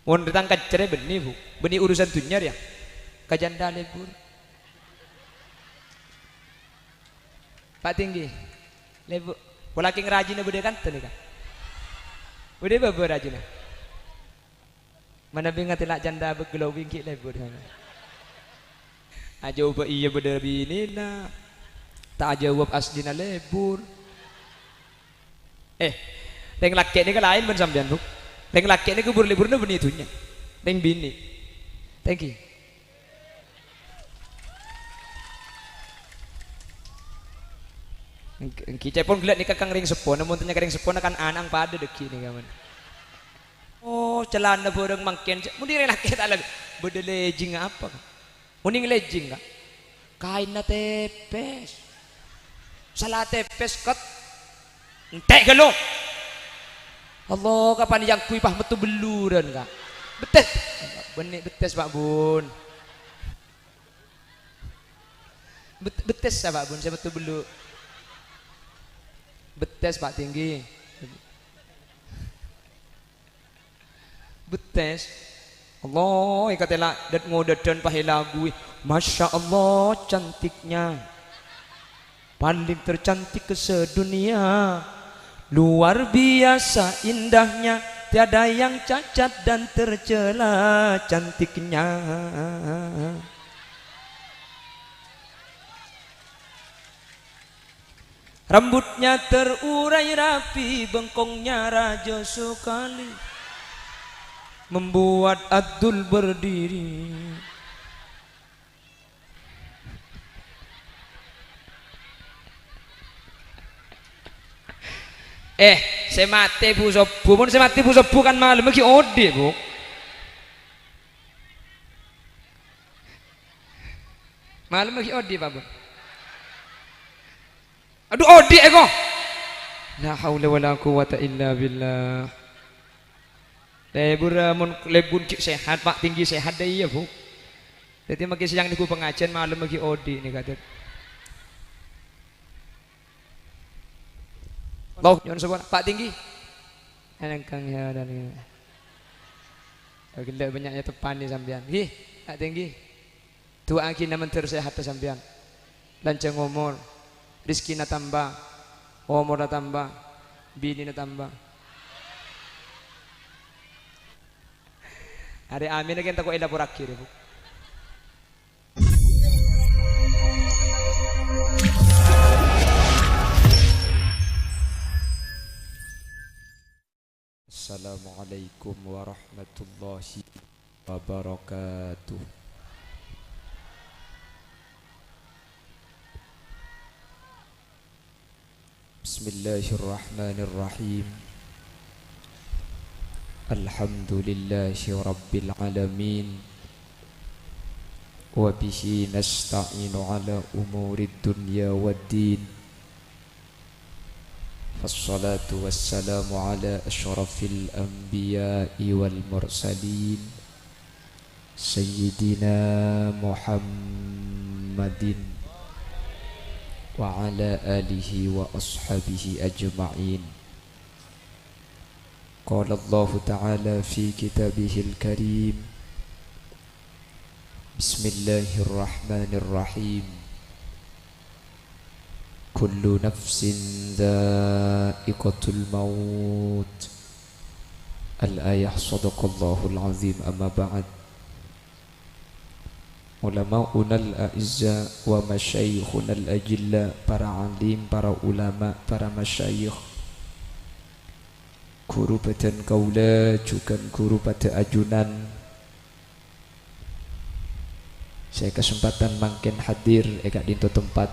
Mun ditangkat cerai benih bu, benih urusan dunia ya. Kajanda lebur. Pak tinggi, lebur. Polaki ngerajin bude kan tuh nih kan. Bude babu rajin. Mana bingat tilak janda berglowing ki lebur. Aja ubah iya beda bini na, tak jawab asli na lebur. Teng laki ni kan lain ben sampean bu. Teng laki ni kubur lebur na benih itunya. Teng bini. Thank you. Kita pun geliat ni kakang ring sepon, namun tanya ring sepon akan anang pada deki ni kawan. Oh celana boreng mangken, mudi ring laki tak lagi. Beda lejing apa? Muning lejing ka? Kain na tepes, salah tepes kat, entek galo. Allah kapan yang kuipah metu beluran ka? Betes, benih betes Pak Bun. Betes Pak Bun, saya metu belu. Betes Pak tinggi. Betes. Allah ikatela dat ngodedan pahe lagu. Masya Allah cantiknya. Paling tercantik ke sedunia. Luar biasa indahnya. Tiada yang cacat dan tercela cantiknya. Rambutnya terurai rapi, bengkongnya raja sekali, membuat Abdul berdiri. Saya mati bu sobu, pun saya mati bu sobu kan malam lagi ode bu. Malam lagi ode Pak Bu. Aduh odi ego. La haula wala quwata illa billah. Lebur mun lebur sehat Pak tinggi sehat deh ya bu. Jadi makin siang niku pengajian malam lagi odi nih kata. Loh nyon sebut Pak tinggi. Enak kang ya dan ini. Gila banyaknya tepan nih sampean. Gih Pak tinggi. Doa kita menter sehat sampean. Lancang umur. Rizki na tambah, umur na tambah, bini na tambah. Hari amin na kita ko elaborakir. Assalamualaikum warahmatullahi wabarakatuh. Bismillahirrahmanirrahim. Alhamdulillahi rabbil alamin. Wa bihi nasta'inu ala umurid dunya waddin. Wassalatu wassalamu ala ashrafil anbiya'i wal mursalin Sayyidina Muhammadin wa ala alihi wa ashabihi ajma'in. Qala Allah ta'ala fi kitabihil karim. Bismillahirrahmanirrahim. Kullu nafsin dha'iqatul maut. Al-ayah sadaqallahul azim. Amma ba'd. Ulama'unal a'izza wa masyayikhunal ajilla, para alim, para ulama, para masyayikh, guru batan kaula, juga guru pada ajunan. Saya kesempatan makin hadir eka dinto tempat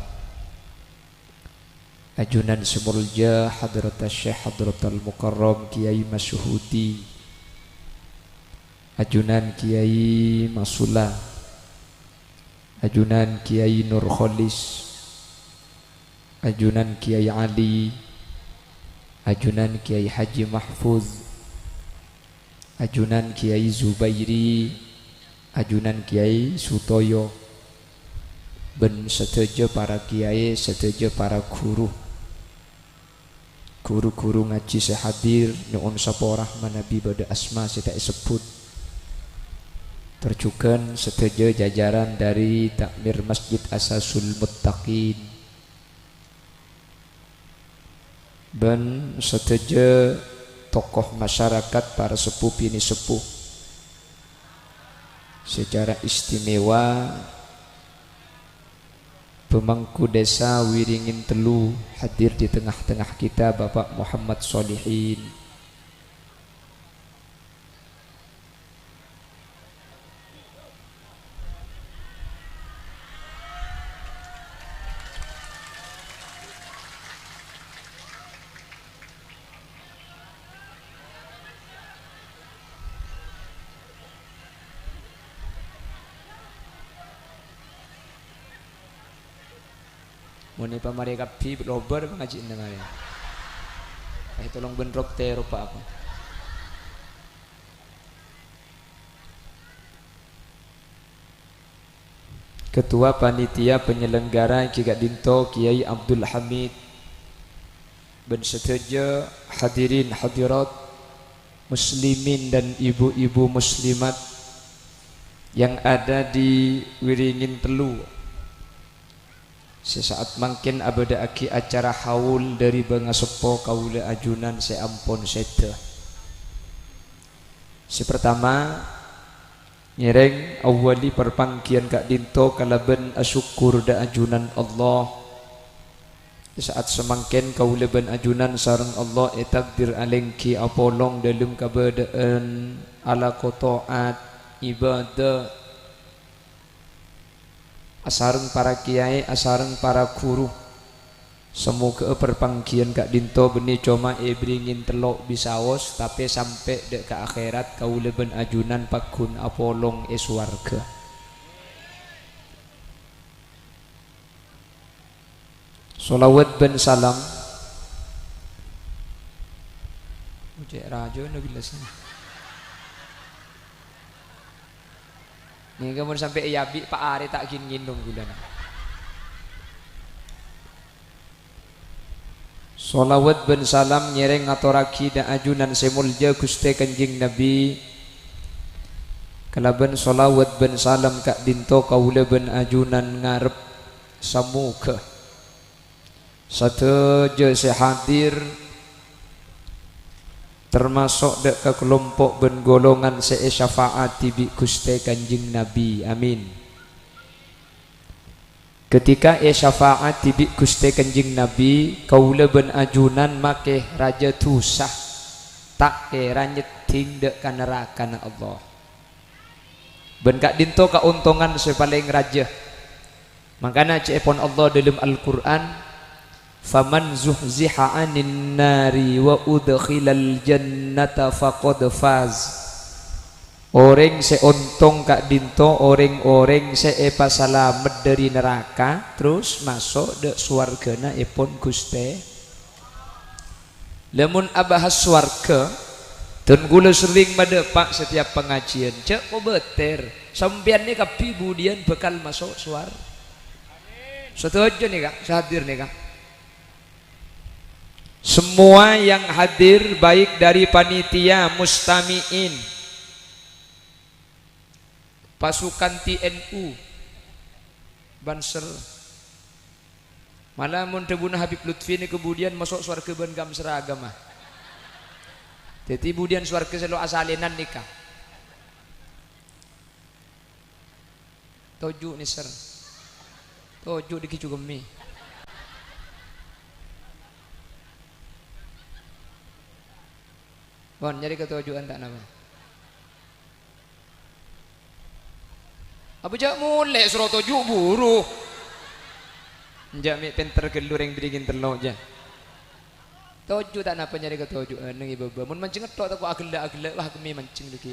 ajunan semulja hadratas syekh hadratal mukarram Kiai Masyuhudi, ajunan Kiai Masula, ajunan Kiai Nur Kholis, ajunan Kiai Ali, ajunan Kiai Haji Mahfuz, ajunan Kiai Zubairi, ajunan Kiai Sutoyo, ben setuju para kiai, setuju para guru, guru-guru ngaji sehadir, nyuun sapa rahman nabi pada asma saya sebut. Terjukan setuju jajaran dari takmir Masjid Asasul Muttaqin dan setuju tokoh masyarakat para sepuh bini sepuh secara istimewa pemangku desa Wiringin Telu hadir di tengah-tengah kita Bapak Muhammad Solihin. Muni pamari kapi lober mengaji mari. Tolong benrok teh rupa apa. Ketua Panitia Penyelenggara Kiga Dinto Kiai Abdul Hamid ben setuju hadirin hadirat muslimin dan ibu-ibu muslimat yang ada di Wiringin Telu. Sesaat mangkin abada aki acara haul dari bangasepo kaula ajunan seampun seta. Si pertama nyereng awali perpangkian Kak Dinto kalaben asyukur da ajunan Allah. Saat semangkin kaula ben ajunan sareng Allah takdir alengki apolong dalam kabadaan ala kotoat ibadah asareng para kiai, asareng para guru. Semoga perpanggian Kak Dinto benih coma bringin telok bisawos tapi sampai dek ke akhirat kaula ben ajunan pakun apolong swarga. Sholawat ben salam Ujek rajo nabi lasana. Nih kamu sampai yabi Pak Ari tak ginung bulan. Sholawat ben salam nyereng ngaturaki da ajunan semulja Gusti Kanjeng Nabi. Kalaban sholawat ben salam Kak Dinto kaula ben ajunan ngarep samuga. Satu je sehadir termasuk dek ke kelompok ben golongan syafaat bi Gusti Kanjeng Nabi. Amin. Ketika syafaat bi Gusti Kanjeng Nabi kaula ben ajunan make raja tusah tak kira nyeting dek ka neraka na Allah. Ben Kak Dinto kauntungan sepaling raja. Makana cepon Allah dalam Al-Qur'an faman zuhziha 'anil nari wa udkhilal jannata faqad faz. Orang seuntung Kak Dinto, orang-orang seepa salamet dari neraka terus masuk de swargana ipun Gusti. Lamun abahas swarga dan gula sering madepak setiap pengajian cek ko beter sampean ni kapi budian bakal masuk swarga. Setuju nih Kak, hadir nih Kak. Semua yang hadir baik dari panitia mustamiin, pasukan TNU, Banser, malah mun tebuna Habib Lutfi ini kemudian masuk surga ben gam seragam mah. Jadi kemudian surga selo asalinan nikah. Toju nih ser, toju dikicu gemi. Bon, nyari ketujuan tak nama. Apa jak mulai suruh tujuh buru. Jak mi penter gelur yang bikin telok je. Tujuh tak napa nyari ketujuan nengi baba. Mun mancing tok tak aku agak wah kami mancing lagi.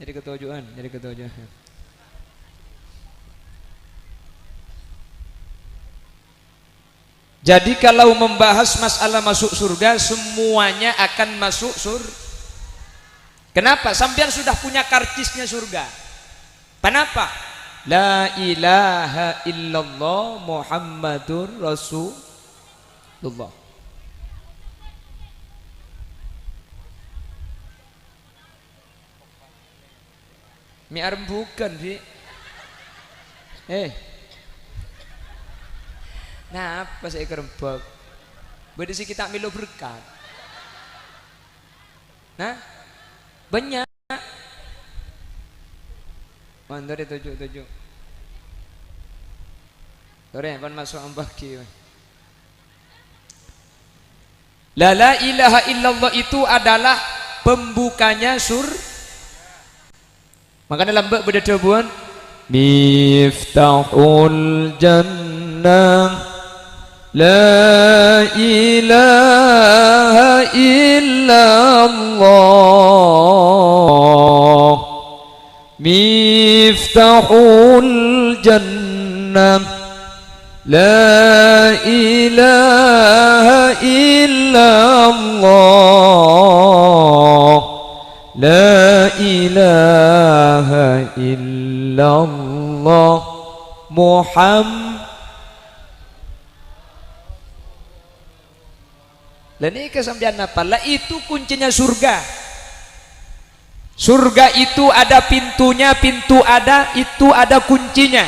Nyari ketujuan. Jadi kalau membahas masalah masuk surga semuanya akan masuk surga. Kenapa? Sampean sudah punya karcisnya surga. Kenapa? La ilaha illallah Muhammadur Rasulullah. mie arem bukan Bi. Nah apa saya kerembak beda sih kita milo berkat. Nah banyak mandor tujuh sore pan masuk ambah ki. La ilaha illallah itu adalah pembukanya makanya lambak beda cobuan miftahul jannah la ilaha illallah miftahul jannah la ilaha illallah la ilaha illallah Muhammad. Dan ini kesambian apa? Lah itu kuncinya surga. Surga itu ada pintunya, pintu ada, itu ada kuncinya.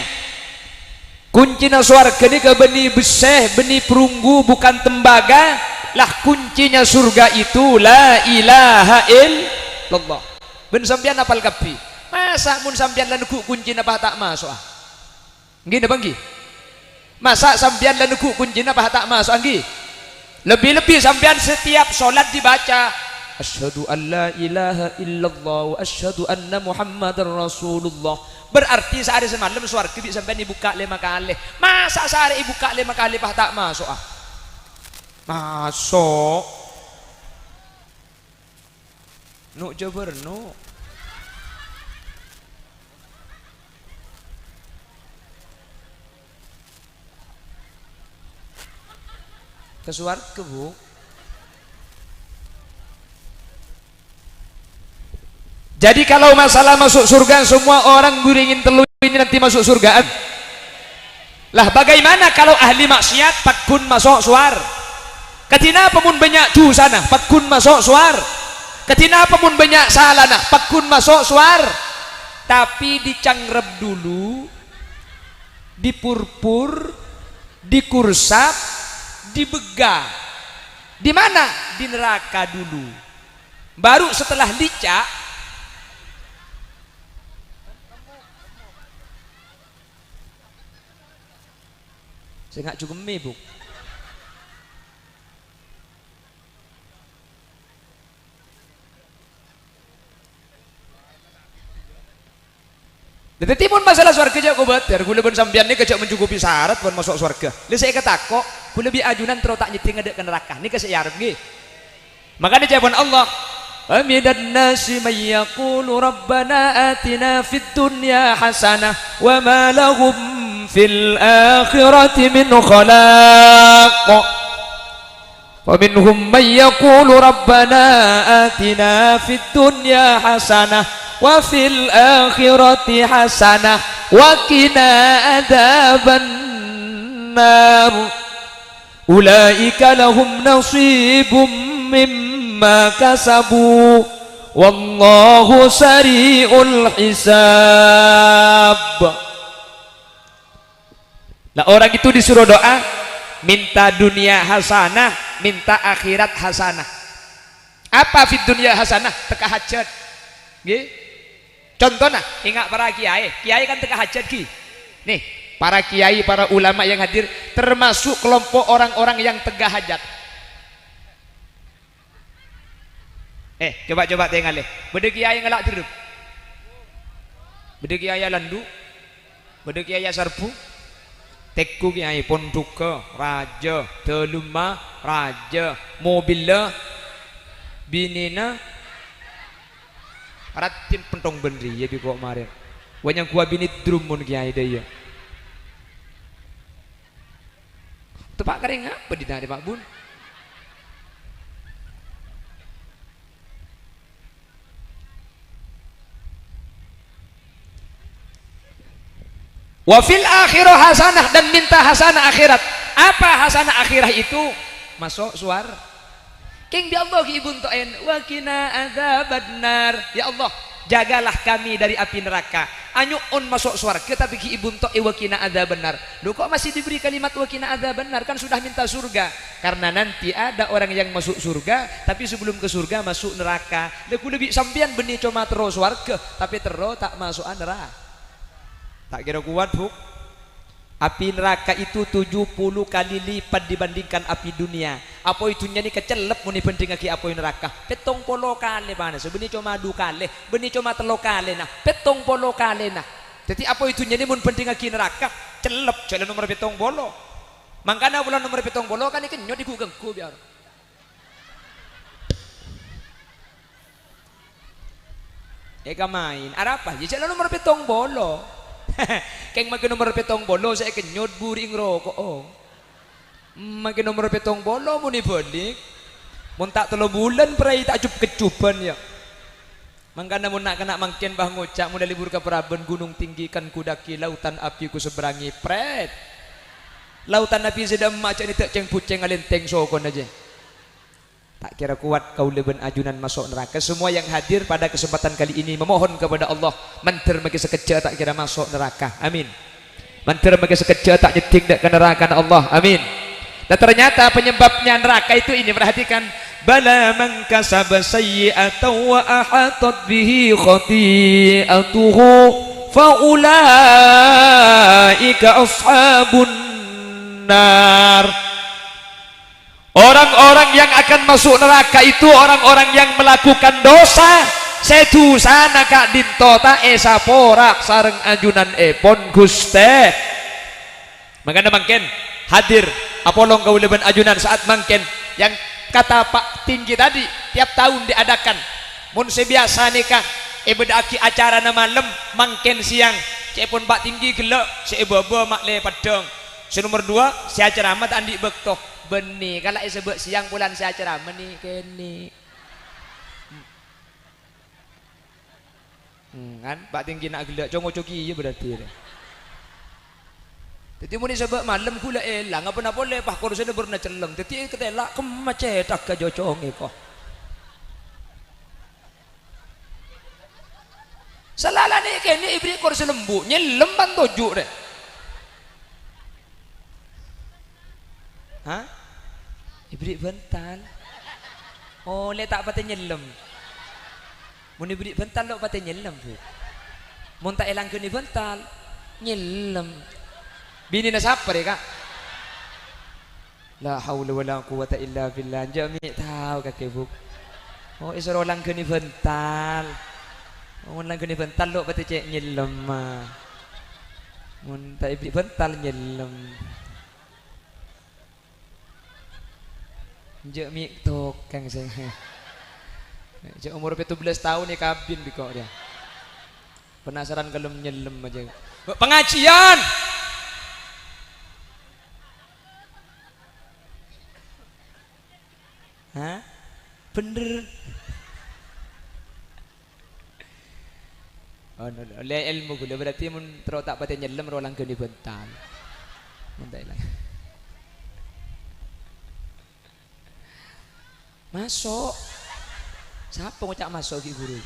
Kuncinya surga ini ke benih beseh, benih perunggu, bukan tembaga. Lah kuncinya surga itu la ilaha illallah. Ben sampean apal kapi. Masa mun sampean lan kunci apa tak masuk ah? Nggih napa nggih? Masa sampean lan kunci apa tak masuk nggih? Lebih-lebih sampean setiap sholat dibaca asyhadu an la ilaha illallah wa asyhadu anna muhammadar rasulullah. Berarti sehari semalam swarga bisa sampean dibuka 5 kali. Masa sehari dibuka 5 kali bah tak masuk ah? Masuk. Nu jabar nu. Ke swarga Bu. Jadi kalau masalah masuk surga semua orang guringin telu ini nanti masuk surga. Lah bagaimana kalau ahli maksiat patkun masuk suar? Ketina pemun banyak sana patkun masuk suar. Ketina pemun banyak salah nah patkun masuk suar. Tapi dicangrep dulu, dipurpur, dikursap, dibega. Di mana? Di neraka dulu. Baru setelah dicak saya nggak cukup mie Bu. Jadi timun masalah surga aja kau buat, gula pun sambian ini kejak mencukupi syarat buat masuk surga. Lalu saya kata kok, gula lebih ajunan terus tak nyeting ada ke neraka. Ini kasih yarab gih. Makanya jawaban Allah. Amidan nasi may yaqulu rabbana atina fid dunya hasanah wa ma lahum fil akhirati min khalaq. Wa minhum may yaqulu rabbana atina fid dunya hasanah wa fil akhirati hasanah wa qina adzaban nar. Ulaika lahum nasibum mimma kasabu wallahu sari'ul hisab. Nah orang itu disuruh doa minta dunia hasanah, minta akhirat hasanah. Apa fid dunia hasanah? Teka hajat. Nggih. Contohnya ingat para kiai kan teka hajat ki. Nih para kiai, para ulama yang hadir termasuk kelompok orang-orang yang tegah hajat. Coba tengok leh. Beda kiai ngelak terus. Beda kiai landu. Beda kiai sarpu. Teku kiai ponduka, raja, teluma, raja, mobilnya, binina, ratin pentong bendri ya di kok kemarin. Wanyang gua bini drumun kiai dia. Tepak kering apa di nari Pak Bun? Wa fil akhirah hasanah, dan minta hasanah akhirat. Apa hasanah akhirah itu? Masuk suar. King di Allah ibun to'en wa qina adzabannar. Ya Allah, jagalah kami dari api neraka. Anyu on masuk surga tapi ki ibun to wakina ada benar. Lu kok masih diberi kalimat wakina ada benar, kan sudah minta surga. Karena nanti ada orang yang masuk surga tapi sebelum ke surga masuk neraka. Leku lebih sambian benih cuma terus surga tapi terus tak masuk neraka. Tak kira kuat, Bu. Api neraka itu 70 kali lipat dibandingkan api dunia. Apa itunya ni kecelep muni penting lagi apa neraka. Petong polo kali mana sebeni cuma 2 kali, beni cuma 3 kali nah. Petong polo kali nah. Jadi apa itunya ni mun penting lagi neraka, celep jalan nomor petong polo. Mangkana bulan nomor petong polo kan ikan nyot digugengku biar. Eka main, apa? Ya jalan nomor petong polo. Keng makin nomor petong bolo saya kenyot buring rokok oh. Makin nomor petong bolo muni balik mun tak 3 bulan perai tak kecupan ya. Mangkana mun nak kena mangken bah ngucak mun libur ke Praben gunung tinggi kan kudaki lautan api ku seberangi pret. Lautan api sedang macam ni tak ceng puceng alenteng sokon aja. Tak kira kuat kau leben ajunan masuk neraka. Semua yang hadir pada kesempatan kali ini memohon kepada Allah manter magi sekejap tak kira masuk neraka. Amin. Manter magi sekejap tak nyeting dak ke neraka Allah. Amin. Dan ternyata penyebabnya neraka itu ini, perhatikan. Bala man kasaba sayyi'atan wa ahatat bihi khati'atuhu fa ulaika ashabun nar. Orang-orang yang akan masuk neraka itu orang-orang yang melakukan dosa setu sana kak dintota esa porak sareng ajunan epon guste. Makanya mangken hadir apolong kauleban ajunan saat mangken yang kata Pak Tinggi tadi tiap tahun diadakan mun sebiasa nikah bedaki acara na malam mangken siang cepon Pak Tinggi gelek sebebo makle padang. Nomor 2 si acara amat andi bektoh benih kalau sebut siang bulan si acara meni keni kan Pak Tinggi nak gelak congo coki ya berarti jadi muni sebab malam gula elang apa nak boleh pak kursi ni berna celeng jadi ketelak kemacetak ke jocong eko selala ni keni ibri kursi lembu nyelem ban tojuk deh hah ibri bental oh le tak patah nyelem mun ibri bental lo patah nyelem bu mun tak elang keni bental nyelem bini na siapa deh kak la haula wala quwata illa billah jami tahu kakek bu oh isro lang keni bental mun lang keni bental lo patah cek nyelem mun tak ibri bental nyelem Jek mik tok kang saya. Jek umur 17 tahun ya kabin biko dia. Penasaran kalau nyelem aja. Pengajian. Hah? Bener. Oh, no, le ilmu gula berarti mun terus tak pati nyelem rolang ke di bental. Mun tak ilang. Masuk. Siapa ngucap masuk ki guru?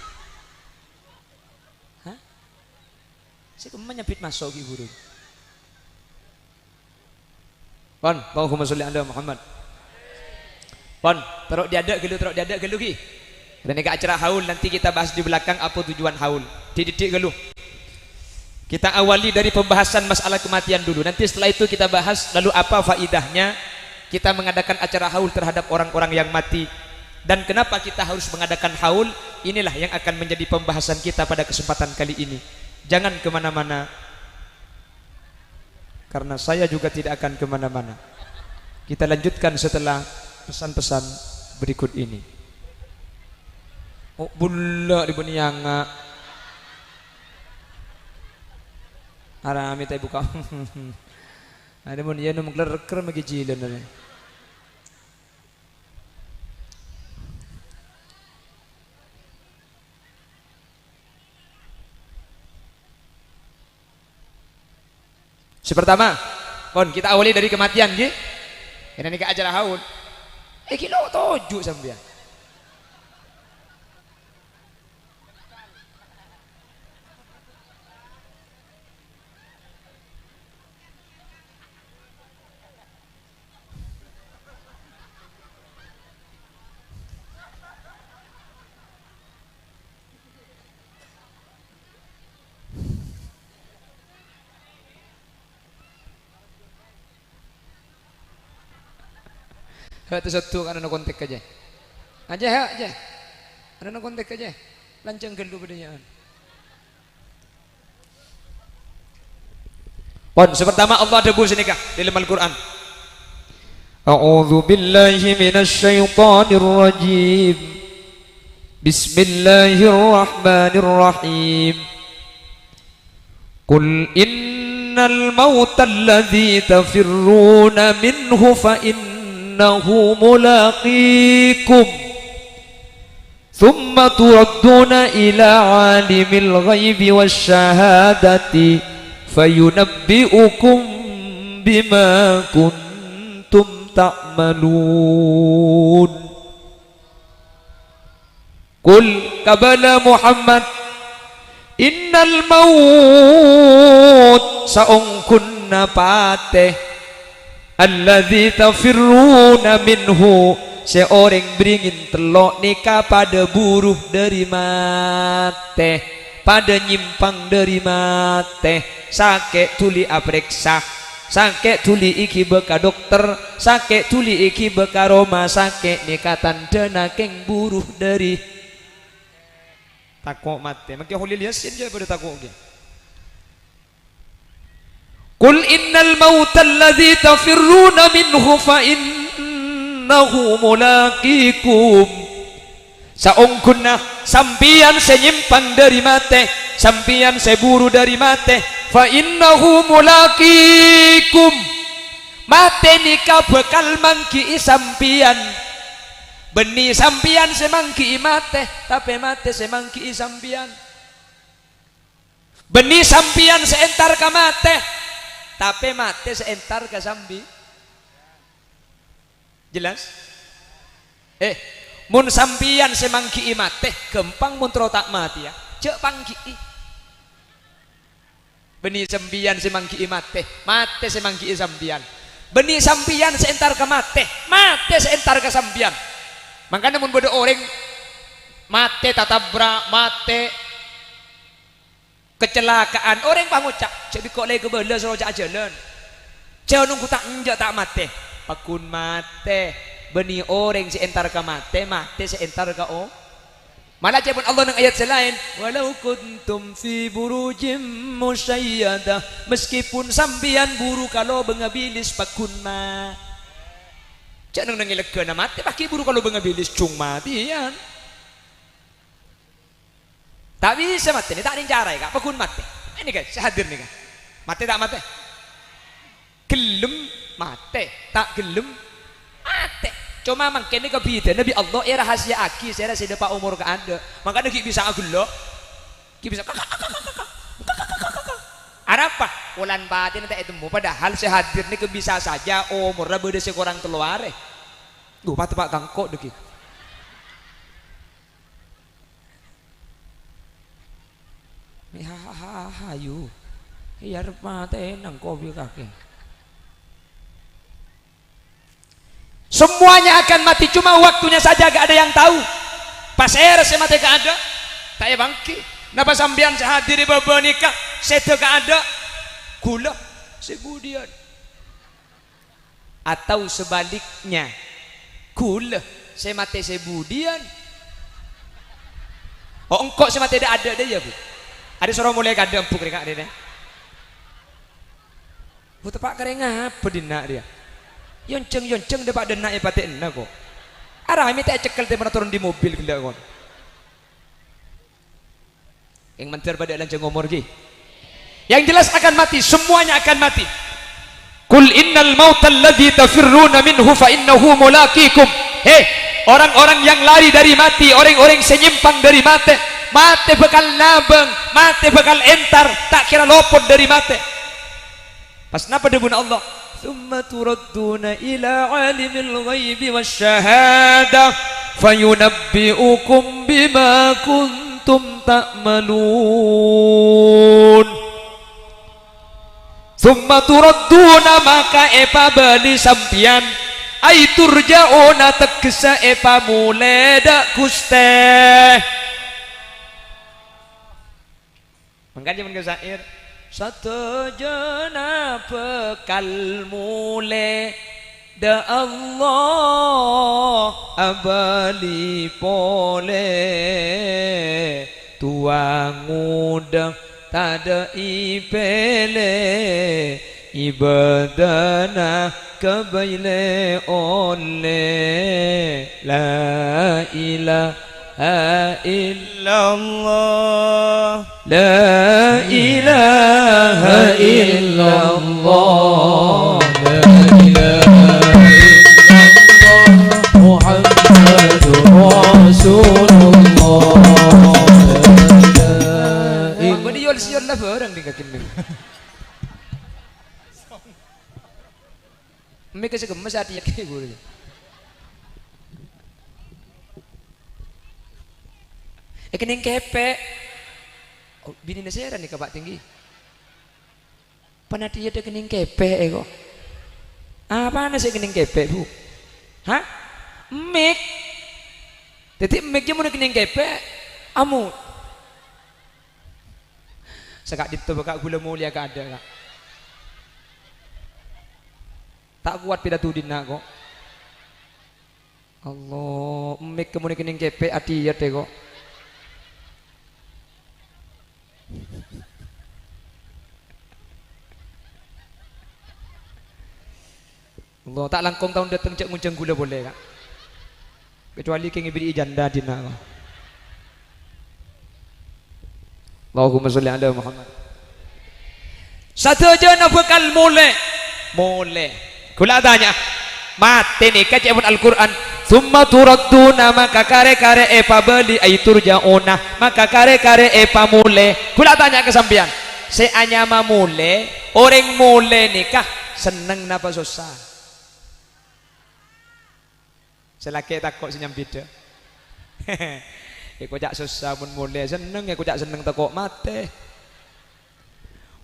Hah? Si kemen nyebut masuk ki guru. Pon, Allahumma sholli ala Muhammad. Pon, teruk diadak gelu ki. Dan ini acara haul nanti kita bahas di belakang apa tujuan haul. Dididik gelu. Kita awali dari pembahasan masalah kematian dulu. Nanti setelah itu kita bahas lalu apa faidahnya kita mengadakan acara haul terhadap orang-orang yang mati dan kenapa kita harus mengadakan haul. Inilah yang akan menjadi pembahasan kita pada kesempatan kali ini. Jangan kemana-mana karena saya juga tidak akan kemana-mana. Kita lanjutkan setelah pesan-pesan berikut ini. Oh bulla di bunianga arami tay buka. Ada mun ya nu mengler-ker magijilan na. Pertama, pon kita awali dari kematian nggih. Ini nikah acara haul. Kilo toju sampean. Hati satu kan ada kontak aja. Aja. Ada kontak aja. Lancang gelu bedanya. Pon sepertama Allah debu senikah di dalam Al-Qur'an. A'udzu billahi minasy syaithanir rajim. Bismillahirrahmanirrahim. Qul innal mauta alladzi tafirruna minhu fa innahu mulaqikum thumma turadduna ila alimil ghaibi wasyahadati fayunabbi'ukum bima kuntum ta'malun. Qul kabala Muhammad innal maut saungkunna pateh alladzi tafirruna minhu seorang beringin telok nikah pada buruh dari mate pada nyimpang dari mate sakit tuli apriksa sakit tuli iki beka dokter sakit tuli iki beka roma sakit nikatan dana keng buruh dari takok mate makin hulil yasin je pada takok ge. Qul innal mauta alladzi tafirruna minhu fa innahu mulaqikum saungkunna sampian senyimpang dari mate sampian seburu dari mate fa innahu mulaqikum mate nikah bekal mangki sampian beni sampian semangki mate tapi mate semangki sampian beni sampian seentar ka mate tapi mate seentar ka sambi jelas mun sampian semangki mate gempang mun tak mati ya cek pangki beni sampian semangki mate semangki sampian beni sampian seentar ka mate seentar ka sampian. Makanya mun bodo orang mate tatabrak mate kecelakaan orang pangucap jadi kok lagi kebela serojak jalan jauh nunggu tak njak tak mate pakun mate beni orang seentar ka mate seentar ka malah cepun Allah nang ayat selain walau kuntum fi burujim musyayyada meskipun sambian buru kalau bengabilis pakun mate jangan nangilega na mati pakai buru kalau bengabilis cung mati ya tak bisa mati ini tak ada cara ya pakun mati ini guys saya hadir nih kan mati tak mati gelem mati tak gelem mati cuma mungkin ini kebida Nabi Allah rahasia aki saya rasa dapat umur ke anda makanya kita bisa agulok kita bisa apa ulan batin tak itu padahal saya hadir ini bisa saja umurnya beda sekurang keluar lupa tempat gangkok deki hayu iya mate nang kopi kaki semuanya akan mati cuma waktunya saja gak ada yang tahu pas saya mati gak ada tak ya bangki napa sambian saya hadir di bawah nikah saya gak ada gula sebudian atau sebaliknya gula saya mati sebudian engkau saya mati ada ya bu ada suara mulai kadang empuk mereka ada deh bu tepak kering apa dinak dia yonceng dia pak denak ya patik enak kok arah ini tak cekel dia turun di mobil gila kon yang mentir pada lancang umur ki yang jelas akan mati semuanya akan mati. Qul innal mauta alladzi tafirruna minhu fa innahu mulaqikum. Orang-orang yang lari dari mati, orang-orang senyimpang dari mati bakal nabeng, mati bakal entar, tak kira lopot dari mati. Pas napa debun Allah? Tsumma turadduna ila alimil ghaibi wasyahadah fayunabbi'ukum bima kuntum ta'malun. Summa turadduna maka epa bali sampian ay turja'una tegesa epa muleda kuste mangkanya men syair satu jana bekal mule da Allah abali pole tuang muda tada ipele ibadana kabaile ole la ilaha illallah la ilaha illallah la ilaha illallah Muhammadur Rasulullah Bani yol siyon lah barang di kakin ni. Mereka segemas hati kayak gue. Kening kepe. Oh, bini nasiran nih kabak tinggi. Panati ada kening kepe kok. Apa nasi kening kepe bu? Hah? Mik. Jadi miknya mau kening kepe. Amu. Sekak itu bakal gula mulia kak ada kak. Tak kuat pidato din na kok. Allah, mik kemudian kening kepe ati ya teh kok. Allah tak langkong tahun datang cek muncang gula boleh kak. Kecuali keng beri janda din na kok. Allahumma sholli ala Muhammad. Satu aja nak bekal mole. Kula tanya. Mati ni kajian Al-Quran. Summa turadduna maka kare-kare epa beli ay turja'una maka kare-kare epa mule. Kula tanya ke sampean. Seanyama mule, orang mule nikah seneng napa susah? Selaki takut senyam beda. Aku jak susah pun mulai seneng, aku jak seneng takut mati.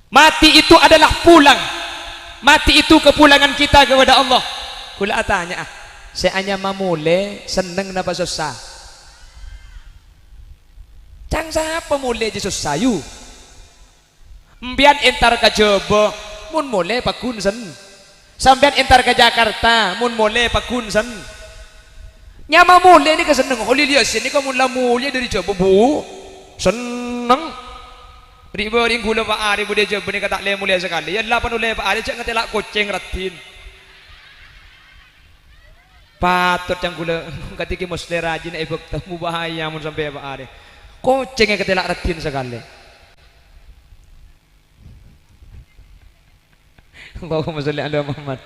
Mati itu adalah pulang. Mati itu kepulangan kita kepada Allah. Kula tanya, seanya mamule seneng napa susah? Cang siapa mulai je susah yu? Mbian entar ke Jobo, mun mulai pakunsen. Sambian entar ke Jakarta, mun mulai pakunsen. Nyama mulia ni keseneng. Oli lihat sini kamu lah mulia dari Jawa bu, seneng. Ribu gula Pak Ari bu dia Jawa ni kata le mulia sekali. Ya 8 oleh Pak Ari cak ngetelak kucing ratin. Patut yang gula ketika muslim rajin ibu temu bahaya mun sampai Pak Ari. Kucing yang ketelak ratin sekali. Allahumma sholli ala Muhammad.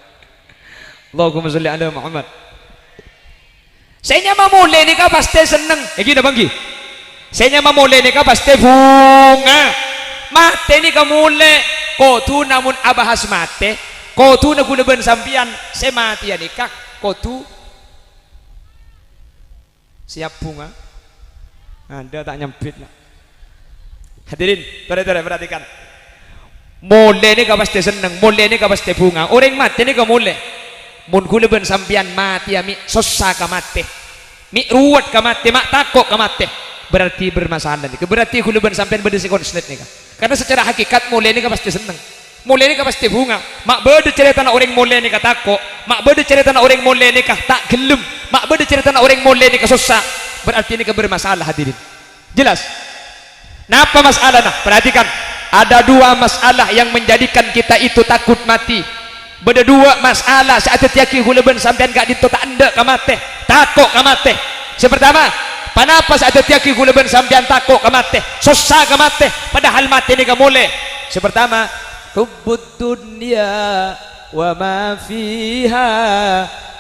Allahumma sholli ala Muhammad. Saya mamule ni kah pasti seneng. Gini bangki. Saya mamule ni kah pasti bunga. Mate ni kamule. Kau tu namun abahas mate. Kau tu nak guna ben sampian. Saya mati ya nikah. Kau tu siap bunga. Anda tak nyempit lah. Hadirin, perhatikan. Mule ni kah pasti seneng. Mule ni kah pasti bunga. Orang mate ni kah mule. Mun kula ben sampian mati ya mi susah ka mati. Mi ruwet ka mati, mak takok ka mati. Berarti bermasalah nih. Berarti kula ben sampean berde konslet nih. Karena secara hakikat mulai ni ka pasti seneng. Mulai ni ka pasti bunga. Mak berde cerita na orang mulai ni ka takok. Mak berde cerita na orang mulai ni ka tak gelem. Mak berde cerita na orang mulai ni ka susah. Berarti ni ka bermasalah hadirin. Jelas? Napa masalah nah? Perhatikan. Ada dua masalah yang menjadikan kita itu takut mati. Beda dua masalah saat tiaki hulaban sampean gak dinto tak anda kamate takok kamate. Sepertama, kenapa saat tiaki hulaban sampean takok kamate susah kamate padahal mati ni kamule. Sepertama, hubbud dunya wa ma fiha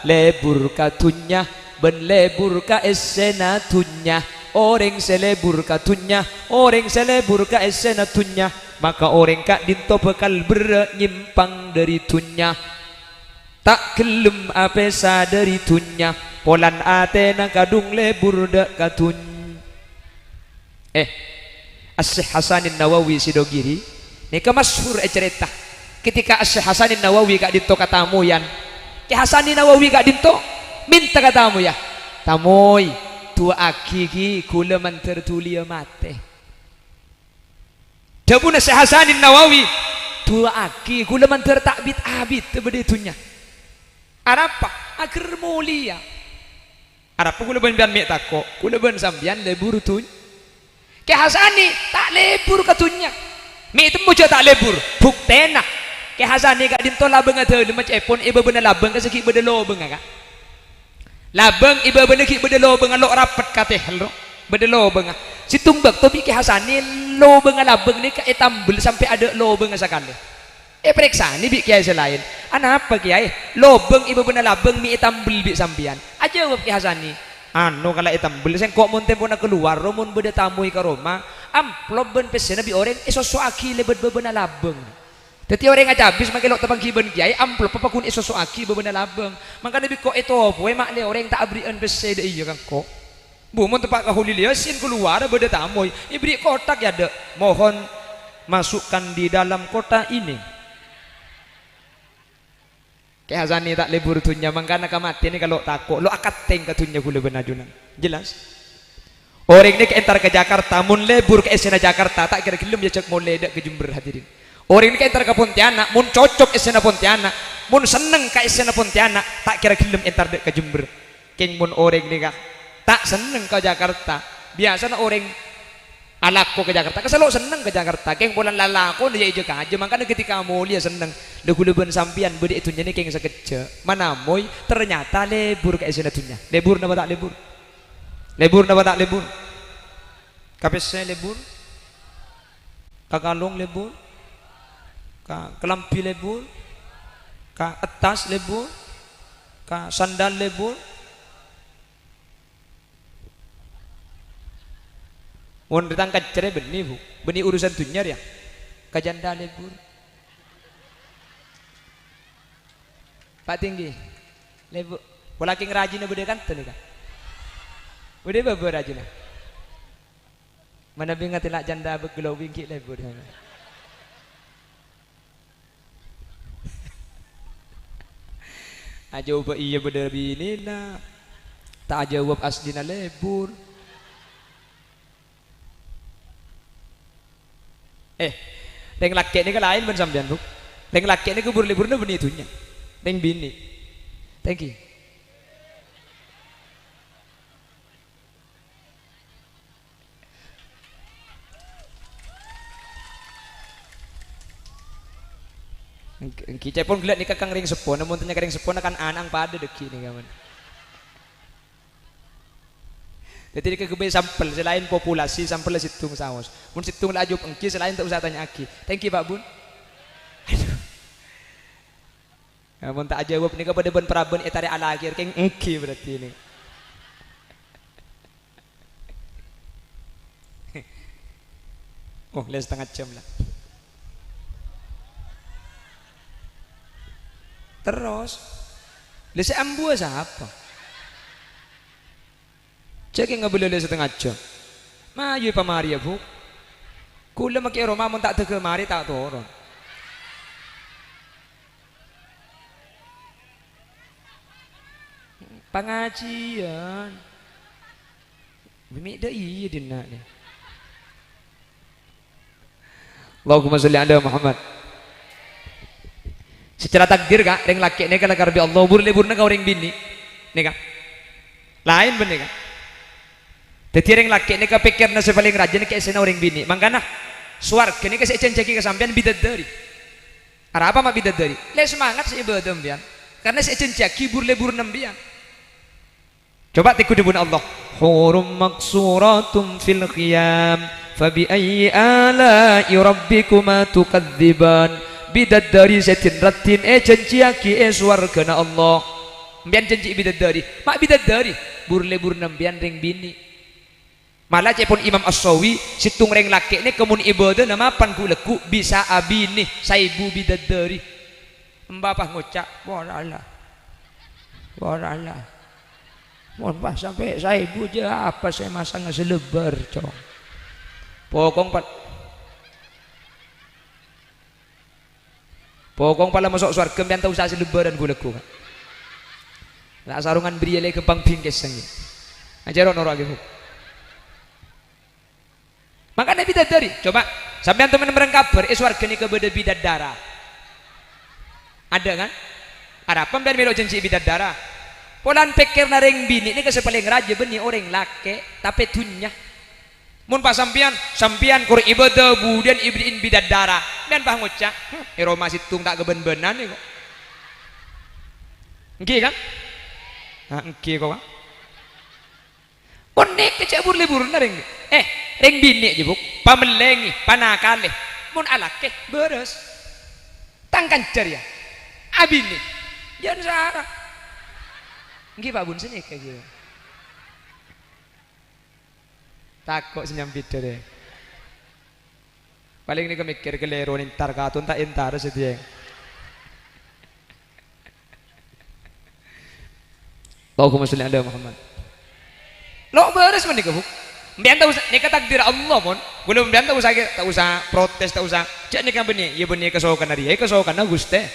lebur katunya ben lebur ka esenatunya. Orang selebur katunya, orang selebur ka esenatunya. Maka orang kak dinto bekal bernyimpang dari tunya tak gelem apesa dari tunya polan atena kadung lebur dak katun. As-Syekh Hasanin Nawawi Sidogiri ni ka masyhur cerita ketika As-Syekh Hasanin Nawawi kak dinto katamu yan Ki Hasanin Nawawi kak dinto minta katamu ya tamoy tua aki kula man tertulia mate. Dabuna Syekh Hasanin Nawawi tua aki gula man tertakbit abit tebede tunya. Arapa agar mulia. Arapa kula ben bian mek tako, kula ben sambian lebur tuny. Ke Hasani tak lebur katunya. Mek temu je tak lebur, buktena. Ke Hasani gak dinto labeng ade macam epon iba bener labeng ka seki bedelo beng ka. Labeng iba bener ki bedelo beng lo rapat kateh lo. Bedelo beng. Si tumbak to bi ke Hasani lo beng labeng ni ka etambel sampai ada lo beng sakale. Periksa ni bi kiai selain. Apa kiai? Lobeng ibu bener labeng mi itambel bi sambian. Aja wab kiai Hasani. Anu kala itambel sen kok mun tempo nak keluar mun beda tamu ka Roma, amplop ben pesena bi orang isoso aki lebet bebener labeng. Dadi orang aja habis make lok tebang kiben kiai amplop apa kun isoso aki bebener labeng. Mangkane bi kok itu poe mak le orang tak abrien pese de iya kan kok. Bu mun tempat ka hulil yasin keluar beda tamu. Ibri kotak ya de. Mohon masukkan di dalam kota ini. Kayak Hasani tak lebur tunya mangkana kamati ni kalau takut lo akat teng katunya gula benajunan jelas orang ni ke entar ke Jakarta mun lebur ke esena Jakarta tak kira gelem ya cek mulai dak ke Jember hadirin orang ni ke entar ke Pontianak mun cocok esena Pontianak mun seneng ke esena Pontianak tak kira gelem entar dak ke Jember keng mun orang ni kah tak seneng ke Jakarta biasa orang alako ke Jakarta keselo seneng ke Jakarta keng bulan lalako dia ije aja makanya ketika mulia seneng leguleben sampian bede itu nyene keng sekeje mana moy ternyata lebur ke esena tunya lebur napa tak lebur kapese lebur kakalung lebur ka kelampi lebur ka atas lebur ka sandal lebur mun ditangkat cerai benih urusan dunia ya kajanda lebur Pak Tinggi lebur walakin rajin bede kan tadi kan bede beber rajin mana bingat tilak janda beglowing ki lebur aja ubah iya bede binina tak aja ubah asdina lebur Reng laki ni ke lain ben sampean bu. Reng laki ni ke libur-liburnya benih itunya. Reng bini. Thank you. Kita pun geliat ni kakang ring sepon, namun tanya ring sepon akan anang pada deki ni kawan. Jadi kegebe sampel selain populasi sampel situng saus. Mun situng laju engki selain tak usah tanya aki. Thank you Pak Bun. Aduh. Ya, mun tak jawab ni kepada ben praben etare ala akhir keng engki berarti ini. Oh, les setengah jam lah. Terus, les ambu siapa? Cek yang boleh setengah jam. Mayu pamari ya bu. Kula makai Roma mun tak tege mari tak turun. Pengajian. Mimik dah iya dina ni. Allahumma sholli ala Muhammad. Secara takdir kak, reng laki ni kalau karbi Allah burle-burne kau reng bini, ni kak. Lain bener kak. Jadi orang laki ni kepikir nasi paling rajin ni kayak orang bini. Mangkana suarga ni kasih cenjaki kesampian bidadari. Apa mak bidadari? Le semangat sih ibadah bian. Karena saya cenjaki lebur nembian. Coba tiku dibun Allah. Hurum maksuratum fil khiyam. Fabi ayyi ala'i rabbikuma tukadziban. Bidadari setin ratin cenjaki suarga na Allah. Bian cenji bidadari. Mak bidadari lebur nembian ring bini. Malah cepon Imam As-Sawi situng reng laki ini kemun ibadah nama pankuleku bisa abini saibu bidadari mbapah ngucap warala mohon pas sampai saibu je apa saya masang selebar cong pokong pala masuk surga yang tahu saya selebaran kuleku nak sarungan beriale kepang bingkes sangi ajaran orang gitu. Makanya bidadari, coba sampean teman-teman kabar, warga ni kepada bidadara. Ada kan? Harapan biar melo janji bidadara. Polan pikir na ring bini ini kasi paling raja beni orang laki tapi tunya. Mun pas sampian kur ibadah budian ibriin bidadara dan pah ngucap Roma situng tak keben-benan nih kok. Engki kan? Nah, engki kok kan? Bonek kecabur libur na ring. Ring bini aja buk, pamelengi, panakale. Mun alake beres. Tangkan ceria. Abini. Jangan sarah. Engki Pak Bun sini kayak gitu. Takut senyambit deh. Paling ini mikir kelero intar katun tak intar sedih. Allahumma sholli ala Muhammad. Lo beres mana kau? Biar tahu nikah takdir Allah mon. Belum biar tahu saya tak usah protes tak usah. Cak nikah benih, ya benih kesokan hari, kesokan Aguste.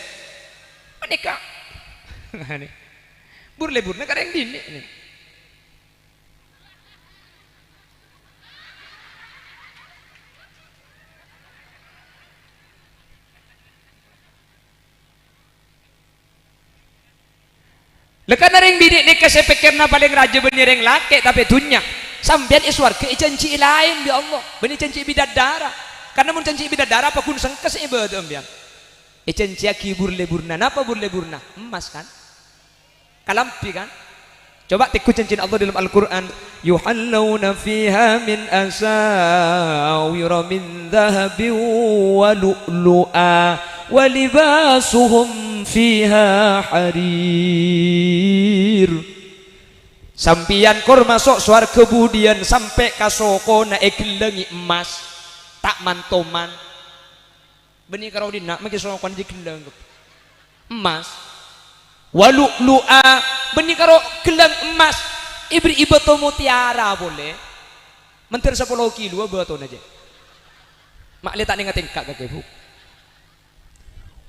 Menikah. Burlebur nak ada yang dini. Lekan ring bini ni kasi pikir na paling raja benih ring laki tapi dunya sambian iswar ke janji lain ya Allah benih janji bidadara karena mun janji bidadara apa kun sangkas ibadah ambian janji aki burleburna napa burleburna emas kan kalampi kan coba tikku janji Allah dalam Al-Quran yuhallawna fiha min asawira min dhahabin wa lu'lu'a wa libasuhum fiha harir. Sampian kor masuk suar kemudian sampai kasoko na ekelengi emas tak mantoman benih karau dina maki sokon di keleng emas walu lu'a benih karo keleng emas ibri ibato mutiara boleh mentir 10 kilo baton aja mak letak ningatin kak bu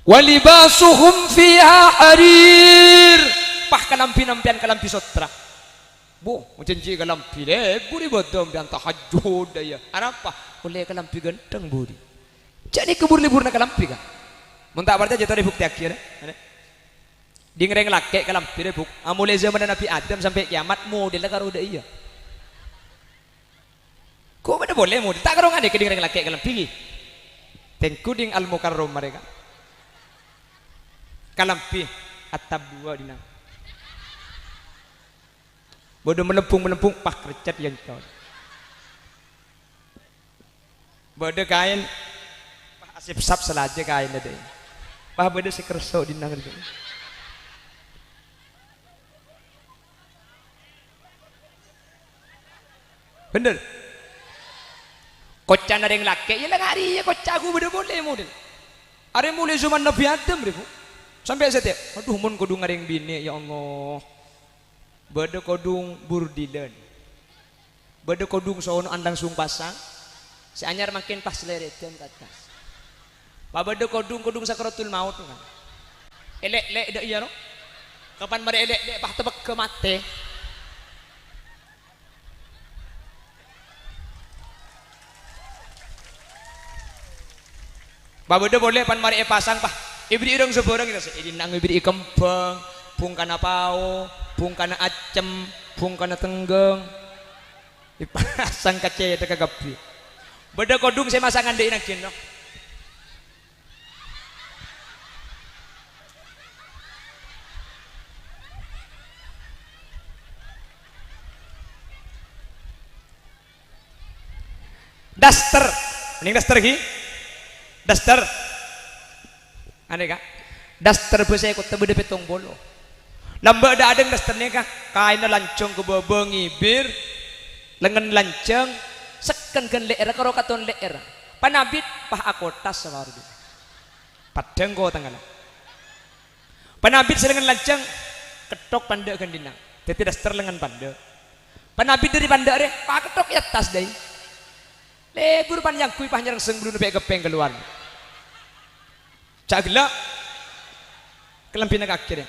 walibasuhum fiha harir pah kalampi-nampian kalampi sotra bu janji kalampi deh buri bodom dan tahajud daya apa boleh kalampi ganteng buri jadi kebur-libur nak kalampi kan muntak berarti jatuh di bukti akhir di ngereng laki kalampi deh buk amulai zaman Nabi Adam sampai kiamat model karo udah iya kok mana boleh model tak karo ngade ke di ngereng laki kalampi tengku ding al-mukarrom mereka kalampi atap dua dina bodoh melempung pak kercat yang kau bodoh kain pak asip sap selaja kain ada pak bodoh si kerso dina gitu bener kocan ada yang laki ya lah hari ya kocak aku bodoh boleh model ada mulai zaman Nabi Adam ribu sampai setiap aduh mun kodung ada yang bini ya Allah bade kodung burdidan bade kodung sono andang sung pasang si anyar makin pas leretan katas pa bade kodung sakaratul maut kan elek dak iya no kapan bare elek dek pah tebek ke mate pa bade boleh pan mari pasang pah ibri irong seborang kita ini nang ibri kembang pung kana pao pung kana acem pung kana tenggeng dipasang kace teka gapi beda kodung saya masangan deh nak no daster mending daster lagi daster aneh kak daster bisa ikut tebe petong bolo lamba ada adeng dasternya kak kainnya lancong ke bawah ngibir lengan lanceng seken kan leer karo katon leer panabit pah akotas sawardi padang ko tanggal panabit selengan lanceng ketok panda kan dina teti daster lengan panda panabit dari panda deh pah ketok ya tas deh lebur panjang kui pah nyerang seng belum sampai kepeng keluar cagla kelampina kaki deh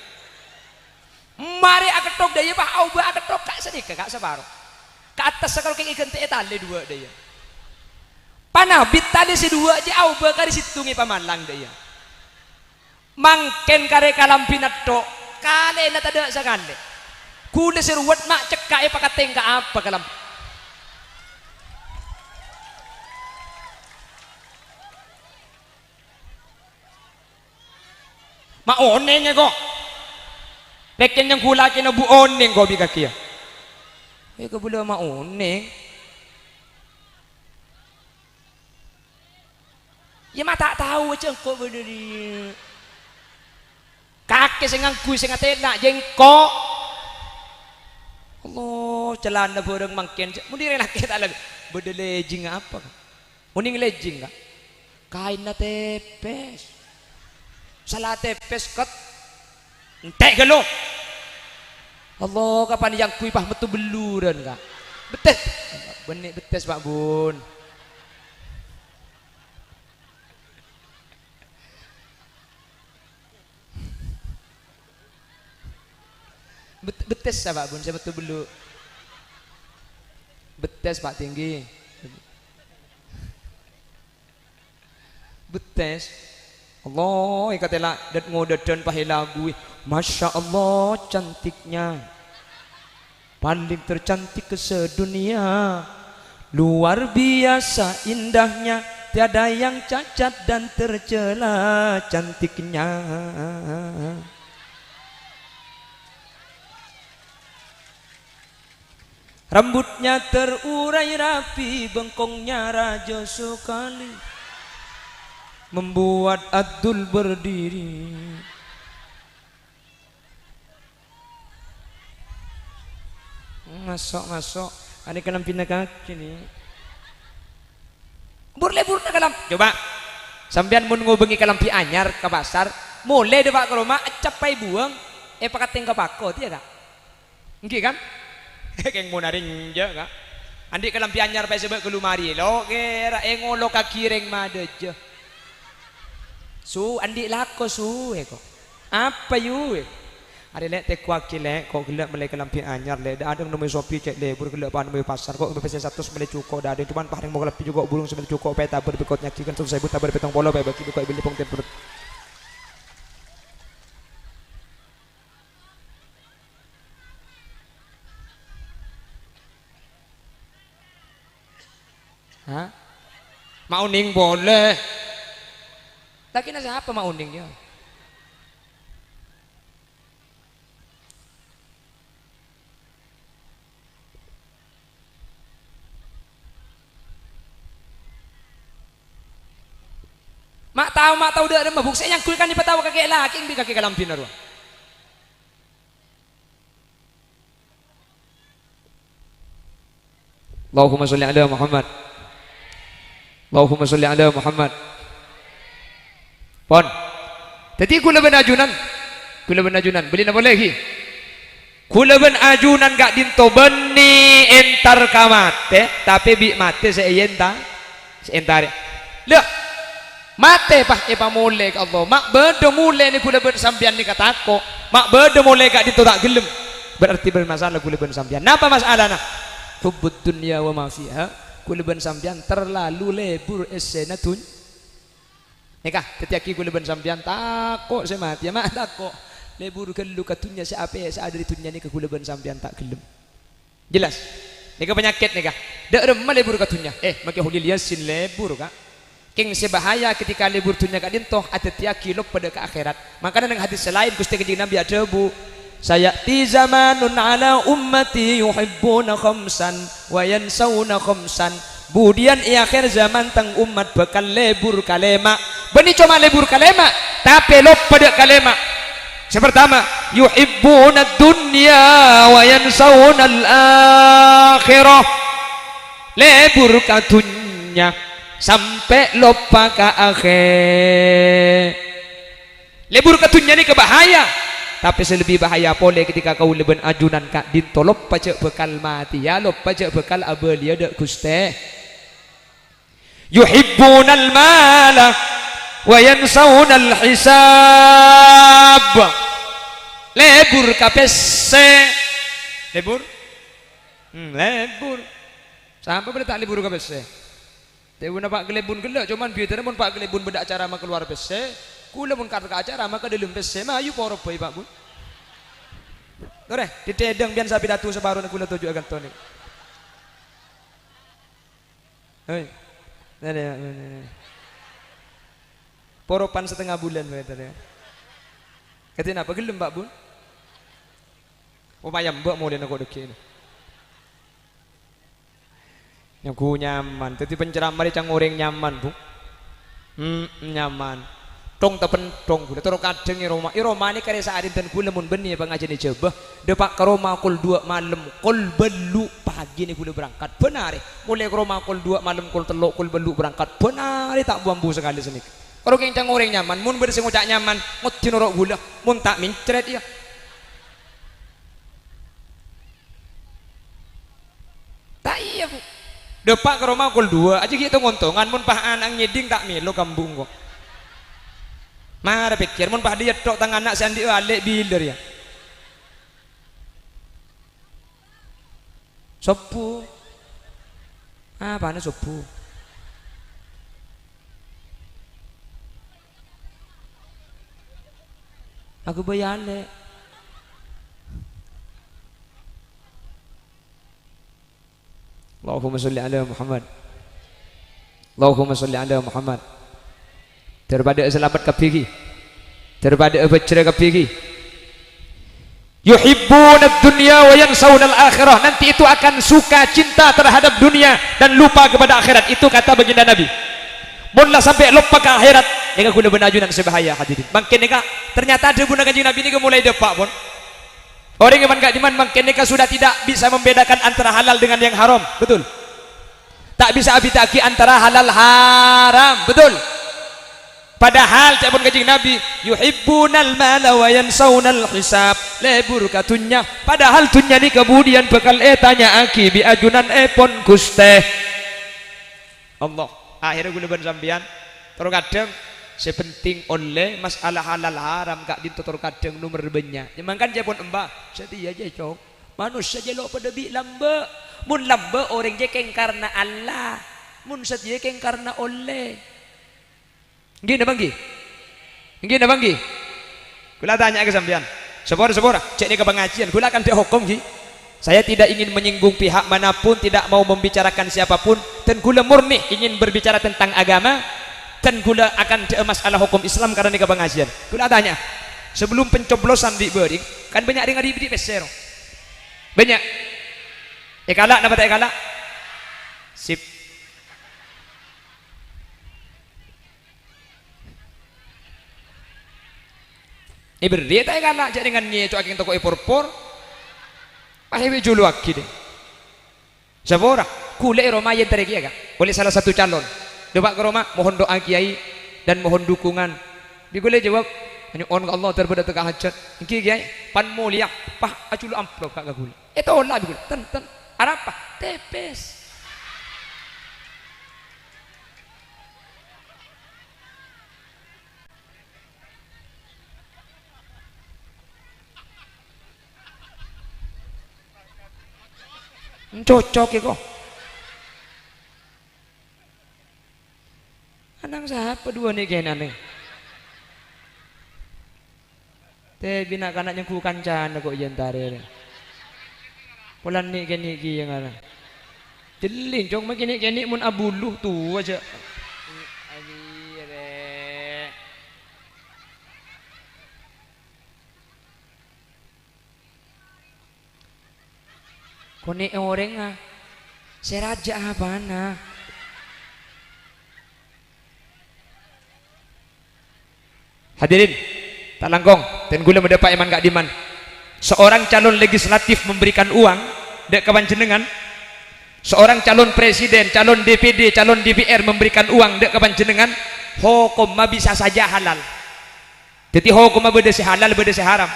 mari aketok daya pak au ba aketok kak sedikit kak separo ke atas kalau kayak ikan teh tali dua daya panabit tali si dua aja au ba kari situngi pamalang daya mangken kare kalampi nato kale na tada sakale kule seruat mak cekak pakateng ka apa kalam ma oneng ko peken yang kula kina bu oneng ko bi kakia ko bula ma oneng ya ma tak tahu macam ko berdiri kakek sengang kui sengang tena jengkok Allah celana boreng mangken mudi rela kita lagi bedele jing apa muning lejing enggak kain na tepes salah tepes ket entek gelo Allah kapan yang kui pah metu beluran enggak betes benik betes Pak Bun betes ya Pak Bun saya betul belu betes Pak tinggi betes Allah ikatela dat ngodadan pahe lagu Masya Allah cantiknya paling tercantik ke sedunia luar biasa indahnya tiada yang cacat dan tercela cantiknya rambutnya terurai rapi bengkongnya raja sekali membuat Abdul berdiri masuk ada kalam pindah kaki nih lebur na kalam coba sampean mun ngubengi kalam pi anyar ke pasar mulai deh Pak ke rumah capai buang pakateng ke pakot ya kak nggih kan keng mau naring je kak andi kalam pi anyar pa sebab kelumari lo kira ngolo kaki reng madeje su andi lako su eko apa yu ada lek te kuaki lek kok gelak melek kalam pi anyar lek ada nomor Shopee cek lebur gelak pan nomor pasar kok bpc 100 melek cukup dah ada cuman paring mau lebih juga burung semel cukup peta berbekot nyakikan 1.000 tabar petong polo pe bagi buka beli pong temper hah? Mau ning boleh. Lagi nasi apa mau ning ya? Mak tahu dah ada mabuk saya yang kulkan di petawa kakek laki di kakek kalampin arwah. Allahumma sholli ala Muhammad. Allahumma sholli ala Muhammad. Pon. Tadi kula ben ajunan. Beli na boleh lagi. Kula ben ajunan gak dinto beni entar kamate, tapi bi mate seenta. Seentare. Lek. Mate pah e pamole ka Allah. Mak bedo mule ni kula ben sampean ni katako. Mak bedo mule gak dinto tak gelem. Berarti bermasalah kula ben sampean. Napa masalahna? Hubbud dunya wa ma fiha. Kulaban sambian terlalu lebur esena tun nikah ketika kulaban sambian takut saya mati ya mak takut lebur kelu katunya siapa saya ada di tunya ni ke kulaban sambian tak gelem jelas nikah penyakit nikah dak remah lebur katunya maki hulil yasin lebur kak king sebahaya ketika lebur tunya kak dintoh atetia kilo pada ke akhirat makanya dengan hadis selain Gusti Kanjeng Nabi ada bu sayati zamanun ala ummati yuhibbuna khamsan wa yansawna khamsan kemudian akhir zaman teng umat bakal lebur kalema beni cuma lebur kalema tapi lop pada kalema yang pertama yuhibbuna dunya wa yansawna al-akhirah lebur katunya sampai lupa ke akhir lebur katunya ini kebahaya tapi selebih bahaya pole ketika kau leben ajunan kak dintolop pajak bekal mati ya lop pajak bekal abelia dak guste yuhibbunal mala wa yansawunal hisab lebur kapese lebur lebur sampai pada tak lebur kapese tebu nak pak gelebun gelak cuman biar mun pak gelebun beda acara mak keluar pese Kula mun kata acara maka dalam pese mah ayu poro boy Pak Bun. Tore, ditedeng bian sapi datu sebaru kula tuju akan tone. Hei. Nah. Poropan setengah bulan tadi. Katanya apa gelem Pak Bun? Upaya mbak mau lihat aku deki ini. Yang ku nyaman, tadi penceramah di cangoreng nyaman Bu. Nyaman. Tong tepen tong gula terus kadang Roma ini karya saat dan gula mun beni pengajian di Jawa depak ke Roma kul 2 malam kul belu pagi nih gula berangkat benar mulai ke Roma kul 2 malam kul teluk kul belu berangkat benar tak bambu sekali senik kalau kencang orang nyaman mun bersih ngucak nyaman ngutin orok gula mun tak mincret ya tak iya Bu depak ke Roma kul 2 aja gitu ngontongan mun pah anang nyeding tak milo kambung kok mara pikir mun pah dia tok tangan anak sandi alik biler ya sopu apa nih sopu aku bayale Allahumma sholli ala Muhammad Allahumma sholli ala Muhammad daripada selamat kepigi daripada bercerai kepigi yuhibbuna dunya wa yansawna al-akhirah nanti itu akan suka cinta terhadap dunia dan lupa kepada akhirat itu kata baginda Nabi munlah sampai lupa ke akhirat ini guna benajunan sebahaya hadirin makin ini ternyata ada guna kanjeng Nabi ini mulai depak pun orang yang gak diman makin ini sudah tidak bisa membedakan antara halal dengan yang haram betul tak bisa abitaki antara halal haram betul padahal cabun kanjeng Nabi yuhibbunal mala wa yansawnal hisab lebur katunya padahal tunya ni kemudian bakal tanya aki bi ajunan pon guste Allah akhirnya guna ban sampean terus kadang sepenting oleh masalah halal haram gak ditutur kadang nomor banyak nyemangkan cabun embah setia aja cok manusia jelo pada bi lambe mun lambe orang je keng karena Allah mun setia keng karena oleh gini banggi kula tanya ke sampean sepora cek ni ke pengajian kula akan dihukum gi saya tidak ingin menyinggung pihak manapun tidak mau membicarakan siapapun dan kula murni ingin berbicara tentang agama dan kula akan masalah hukum Islam karena ni ke pengajian kula tanya sebelum pencoblosan diberi kan banyak dengar di peser banyak kalak dapat kalak sip ini berdiri tak kan nak dengan ni cok aking toko porpor pahewe julu aki deh siapa orang kule Roma yang teriki ya oleh salah satu calon doa ke Roma mohon doa kiai dan mohon dukungan digule jawab hanya on Allah terberat tegak hajat iki kiai pan mulia pah aculu amplop kak gule itu lah digule ten apa tepes cocok ya kok anang siapa dua nih kayaknya nih teh bina kanak yang ku kancana kok jantare pulan nih kini yang ada jelin cong makin kini mun abuluh tuh aja kone orang saya raja apa na hadirin tak langkong dan gula mendapat iman gak diman seorang calon legislatif memberikan uang dek kepanjenengan seorang calon presiden calon DPD calon DPR memberikan uang dek kepanjenengan hukum mah bisa saja halal jadi hukum mah beda si halal beda si haram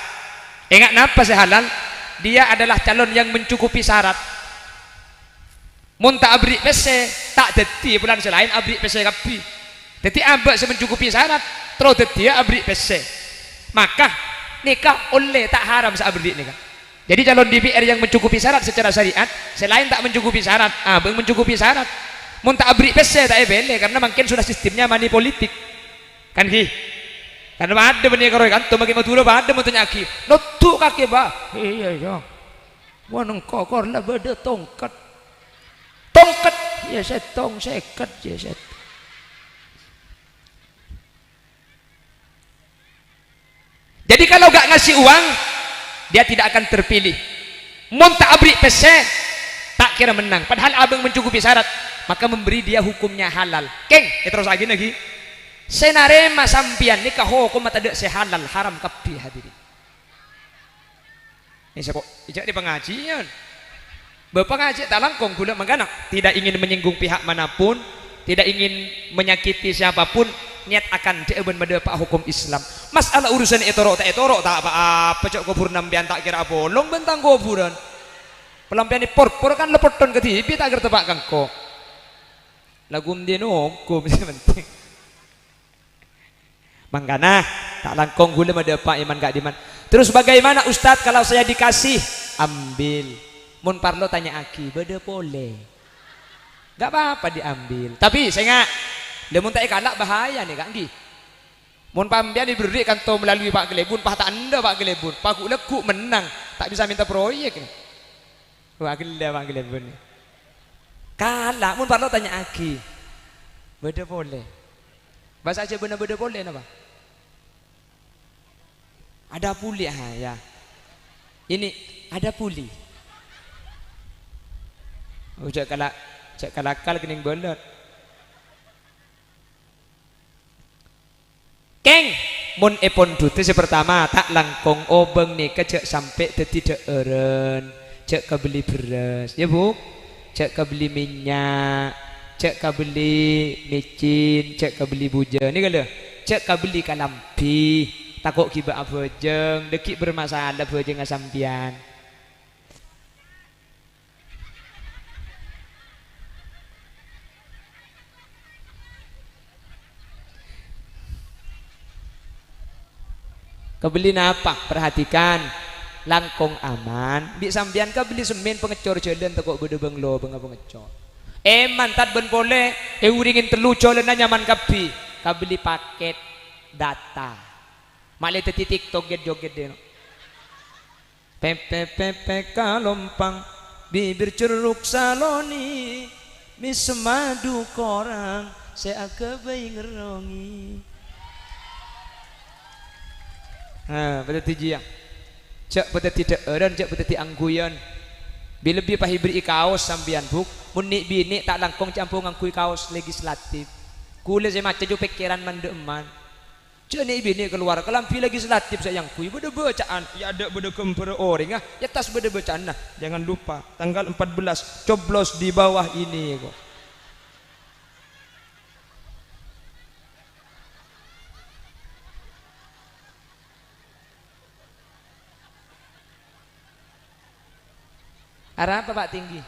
ingat napa si halal dia adalah calon yang mencukupi syarat mun tak abri pese tak deti bulan selain abri pese kapi jadi abak mencukupi syarat terus dia abri pese maka nikah oleh tak haram seabri nikah jadi calon DPR yang mencukupi syarat secara syariat selain tak mencukupi syarat abang mencukupi syarat mun tak abri pese tak ebele karena mungkin sudah sistemnya money politik kan ki Kan ada benih koroi kan tuh bagi madura ada mau tanya aki notu kaki ba iya iya waneng kokor lah beda tongkat ya setong seket ya set. Jadi kalau gak ngasih uang dia tidak akan terpilih. Mun tak abri pesen tak kira menang padahal abang mencukupi syarat maka memberi dia hukumnya halal. Keng terus lagi senarema sampian nikah hukum mata dek sehalal haram kapi hadirin. Ini siapa? Ijak di pengajian. Bapak ngaji tak langkong gula mengganak, tidak ingin menyinggung pihak manapun, tidak ingin menyakiti siapapun, niat akan dieben pada pak hukum Islam. Masalah urusan etorok tak apa-apa cok kubur nambian tak kira bolong bentang kuburan. Pelampian ini por kan lepoton ke TV tak kira tepak kangko. Lagum dia hukum penting. Manggana tak langkong gula ada pak iman gak diman. Terus bagaimana Ustadz kalau saya dikasih ambil. Mun parlo tanya aki beda boleh. Gak apa-apa diambil. Tapi saya nggak. Dia mun tak kalak bahaya nih kak Gi. Mun pambian diberi kantor melalui Pak Gelebun. Pak tak anda Pak Gelebun. Pak leku menang tak bisa minta proyek nih. Pak Gelebun. Kalak mun parlo tanya aki beda boleh. Bahasa aja benar beda boleh apa? Ada puli ya. Ini ada puli. Cek kalakal kening bolot. Keng mun epon dute pertama tak langkong obeng nih cek sampai tidak eren. Cek kebeli beras ya Bu. Cek kebeli minyak. Cek kabeli micin, cek kabeli buja ni kalau cek kabeli kalampi takut kiba abojeng dekik bermasalah abojeng asampian kabeli napa perhatikan langkong aman bi sampian kabeli semen pengecor jalan takut beda benglo bengah pengecor mantat ben boleh uringin telu colen nyaman kapi kabeli paket data malih teti TikTok joget deh pepe kalompang bibir ceruk saloni mis madu korang saya kebayi ngerongi pada tijia cak pada tidak eren cak pada ti angguyan bila lebih pahibri kaos sambian buk munik bini tak langkong campur ngangkui kaos legislatif kulit saya macam jo pikiran mandeman ceni bini keluar kelampi legislatif saya yang kui beda bacaan ya ada beda kempere orang ya tas beda bacaan nah jangan lupa tanggal 14 coblos di bawah ini kok arah apa Pak tinggi?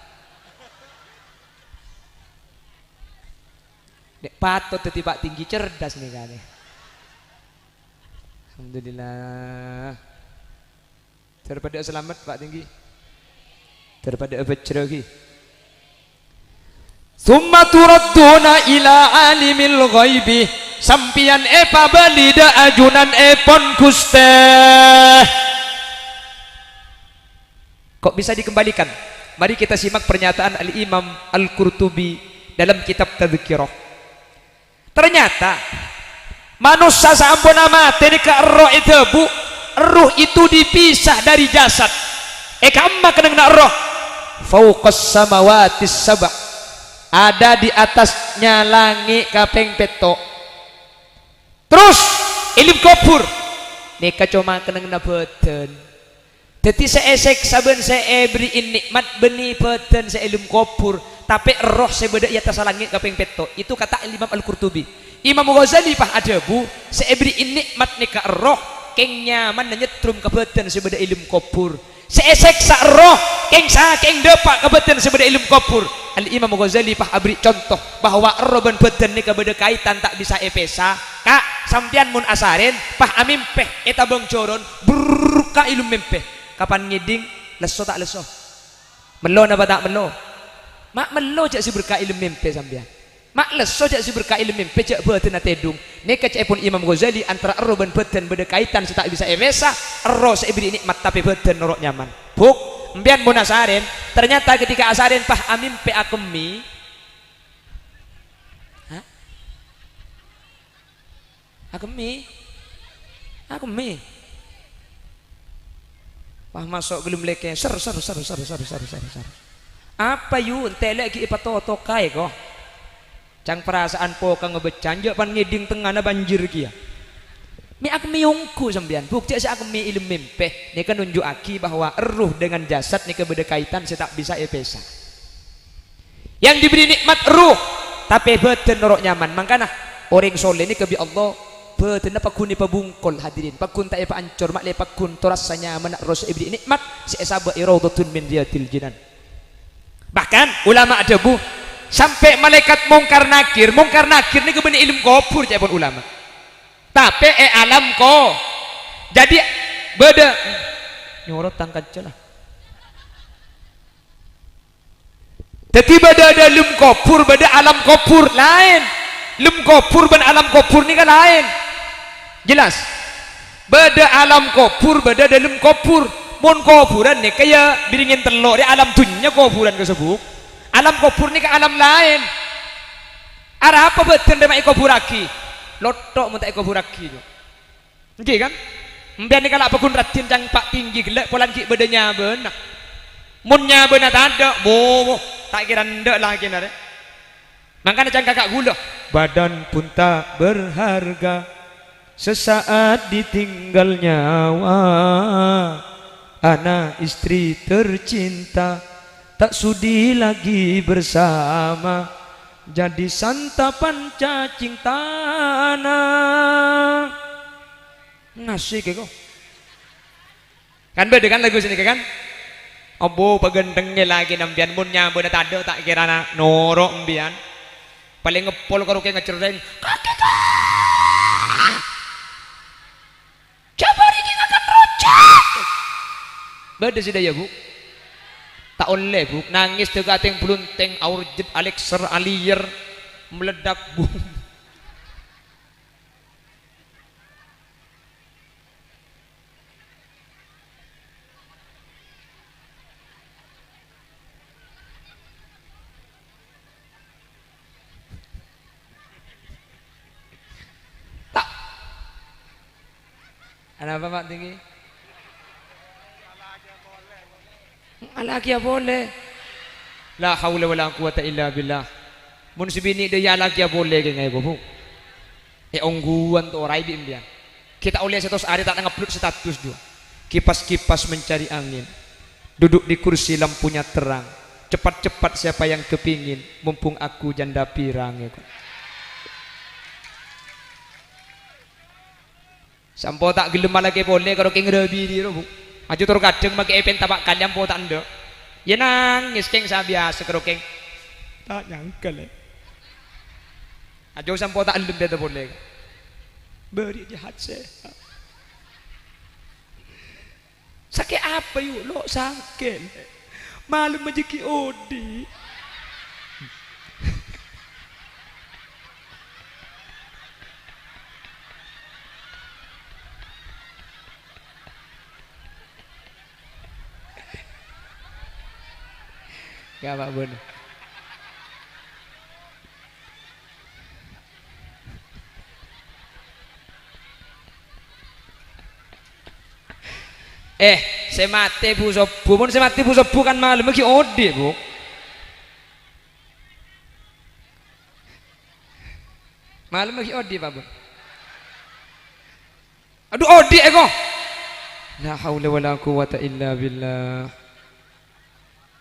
Dek patut tadi Pak tinggi cerdas nih kan. Alhamdulillah. Daripada selamat Pak tinggi. Daripada abecrogi. Summa turadduna ila alimil ghaibi. Sampian epa balida ajunan epon kuste. Kok bisa dikembalikan? Mari kita simak pernyataan Al-Imam Al-Qurtubi dalam kitab Tadhkirah. Ternyata manusia sampun mati ni ka roh itu bu, roh itu dipisah dari jasad. Kamma kenang nak roh. Fauqas samawatis sab'a. Ada di atasnya langit kaping petok. Terus ilim kubur. Nika cuma kenang na badan. Jadi seesek saben saya beri nikmat benih badan saya ilmu kubur tapi roh saya beda atas langit kaping peto itu kata Imam Al-Qurtubi. Imam Ghazali pah ada bu saya beri nikmat nika roh keng nyaman nyetrum ke badan saya beda ilmu kubur seesek sak roh keng saking depak ke badan saya beda ilmu kubur. Al-Imam Ghazali pah abri contoh bahwa roh dan badan nika beda kaitan tak bisa epesa kak sampian mun asarin pah amimpeh eta bang coron berka ilmu mempeh. Kapan ngiding leso tak leso melo napa tak melo mak melo jak si berkah ilmu mimpi sampean Makles so jak si berkah ilmu pecak beuteun tedung. Nika cek pun Imam Ghazali antara ero ben beuteun beda kaitan setak bisa ewesa ero saibri nikmat tapi beuteun norok nyaman. Buk, embian mun asaren, ternyata ketika asaren pah amin pe akemi. Hah? Akemi. Akemi. Pah masuk gelem leke ser. Apa yu entelek ki ipatoto kae kok. Cang perasaan po kang ngebecanjak pan ngiding tengahna banjir kia. Mi ak miungku sampean. Bukti sa ak mi ilmu mimpe. Nika nunjuk aki bahwa ruh dengan jasad nika beda kaitan saya tak bisa epesa. Yang diberi nikmat ruh tapi beuteun norok nyaman. Mangkana orang soleh ni kebi Allah beuteun pakun pabungkol hadirin. Pakun ta pa ancor mak le pakun torasanya menak ros ibri nikmat si esaba iradatun min riyatil jinan. Bahkan ulama ada bu sampai malaikat mungkar nakir ini kebenar ilmu kopur pun ulama tapi alam ko jadi beda nyorot tangkat celah jadi beda ada ilmu kopur beda alam kopur lain ilmu kopur dan alam kopur ini kan lain jelas beda alam kopur beda dalam kopur mon kopuran nih kayak biringin telur di alam dunia kopuran tersebut alam kubur ni ke alam lain. Ada apa betul dengan kuburaki? Lotok minta kuburaki tu. Okey kan? Mbian ni kalau pakun ratin jang pak tinggi gelak polan ki bedanya benak. Munnya benak tak ada, tak kira ndak lagi nare. Makanya jang kakak gula. Badan pun tak berharga sesaat ditinggal nyawa. Anak istri tercinta tak sudi lagi bersama jadi santapan cacing tanah ngasih keko kan beda kan lagu sini kan obo pagentengnya lagi nambian munnya bener tado tak kira norok mbian paling ngepol karo kayak ngecerdain kakek coba ini akan rocak beda sih daya bu tak oleh bu nangis tegateng belunteng aurjet alexer alier meledak bum tak ada apa pak tinggi lagi ya boleh la haula wala quwata illa billah mun sibini dia lagi ya boleh ke ngai bu ongguan tu orang di India kita oleh setos hari tak ngupload status dua kipas-kipas mencari angin duduk di kursi lampunya terang cepat-cepat siapa yang kepingin mumpung aku janda pirang itu sampo tak gelem lagi boleh kalau keng rebi di bu maju tur kadeng make epen tapak kalian po tak ndek ya nangis keng sa biasa karo keng tak nyangka le ajo sampo tak endem beda boleh beri jahat sehat sakit apa yuk lo sakit malu majeki odi gak apa bun saya mati bu sobu pun saya mati bu sobu kan malam lagi ode bu malam lagi ode pak bu aduh ode eko la haula wala quwata illa billah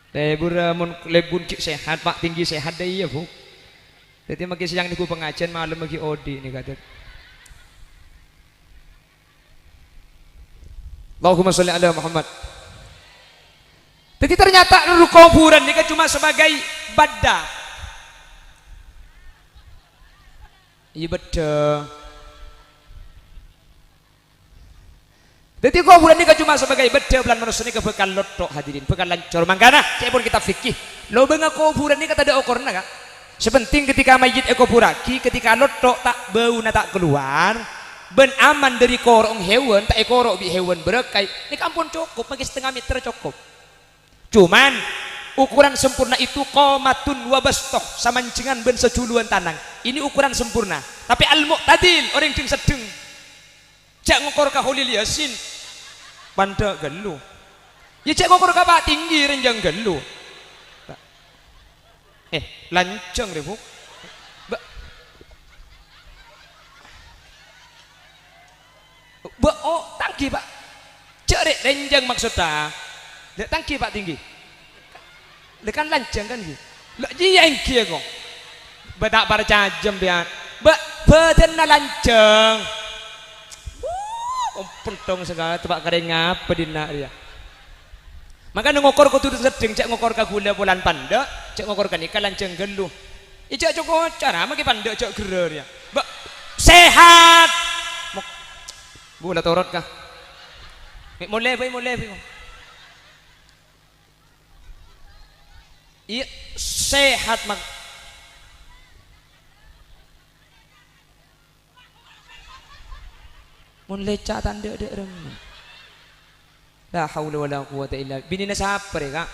lebur cik sehat pak tinggi sehat deh ya bu jadi makin siang niku pengajian malam lagi odi nih kata Allahumma sholli ala Muhammad jadi ternyata kuburan ini cuma sebagai badak iya betul jadi kuburan ini cuma sebagai beda bulan manusia ini bekal lotok hadirin bekal lancor makanya saya pun kita fikih lo benga kuburan ini kata ada okorna kak Sepenting ketika mayit eko puraki, ketika lotok tak bau na tak keluar, ben aman dari korong hewan, tak ekorok bi hewan berekai. Ini kampun cukup, bagi setengah meter cukup. Cuman ukuran sempurna itu qomatun wa bastoh, samancingan ben seculuan tanang. Ini ukuran sempurna. Tapi al-mu'tadil, orang yang sedeng. Cak ngokor ka Holil Yasin, panda gelu. Ya cak ngokor ka Pak tinggi renjang gelu. Lancang deh bu. Oh tangki Pak. Cek renjang maksudnya. Dek tangki Pak tinggi. Lekan lancang kan gitu. Lek jiang kia kok. Betak bercajem biar. Badan lancang. Pentong segala tebak kering apa dina dia. Maka ngokor ko tuh sedeng cek ngokor ka gula bulan panda, cek ngokor kan ikan lanceng geluh. Ijak cukup cara maki panda cek gerer ya. Sehat. Bula torot kah? Mulai. Iya sehat mak. Mun lecak tanda dek remeh. La haula wala quwata illa bini na sapre ka.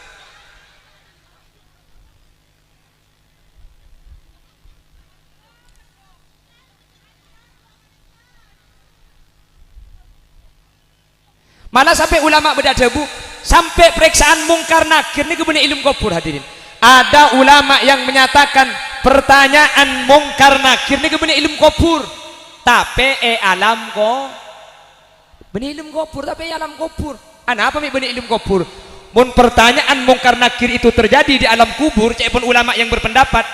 Malah sampai ulama berdebu sampai periksaan mungkar nakir ini kebenar ilmu kubur hadirin. Ada ulama yang menyatakan pertanyaan mungkar nakir ini kebenar ilmu kubur. Tapi alam ko benih ilmu kubur tapi alam kubur. Apa mi benih ilmu kubur? Mun pertanyaan mungkar nakir itu terjadi di alam kubur, cek pun ulama yang berpendapat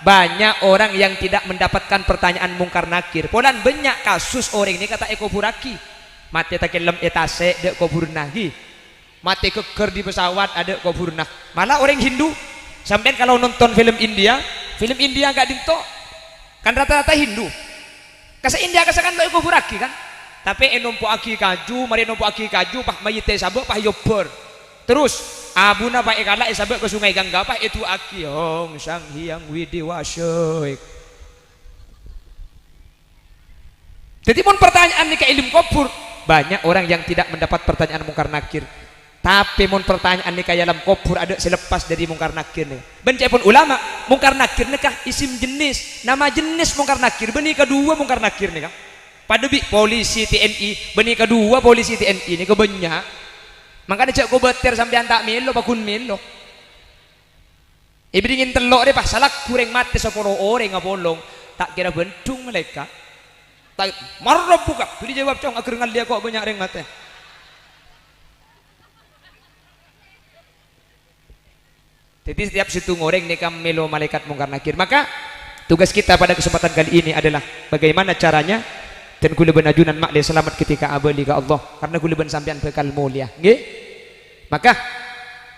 banyak orang yang tidak mendapatkan pertanyaan mungkar nakir. Polan banyak kasus orang ini kata ekoburaki. Mati tak lem etase dek kubur nahi. Mati keker di pesawat ada kubur nah. Malah orang Hindu sampai kalau nonton film India enggak dinto. Kan rata-rata Hindu. Kasa India kasakan lo ekoburaki kan? Tapi enompo aki kaju, mari enompo aki kaju, pah mayite sabuk, pah yobor. Terus abuna pak ekala sabuk ke sungai Gangga, pah itu aki hong sang hyang widi wasyik. Jadi pun pertanyaan nih ke ilmu kubur, banyak orang yang tidak mendapat pertanyaan mungkar nakir. Tapi pun pertanyaan nih kayak alam kubur ada selepas dari mungkar nakir nih. Bencai pun ulama mungkar nakir nih kah isim jenis, nama jenis mungkar nakir. Benih kedua mungkar nakir nih kah. Pada polisi TNI, benih kedua polisi TNI ini kebanyak. Makanya cek ko beter sampai tak melo, pakun melo. Ibu dingin telok deh pas salah kurang mati 10 orang ngapolong, tak kira bentung mereka. Tak marah buka, pilih jawab cong akhir ngalia kok banyak orang mati. Jadi setiap situ ngoreng nikam melo malaikat mungkar nakir. Maka tugas kita pada kesempatan kali ini adalah bagaimana caranya dan kuliban ajunan makle selamat ketika abali ke Allah karena kuliban sampean bekal mulia nggih. Maka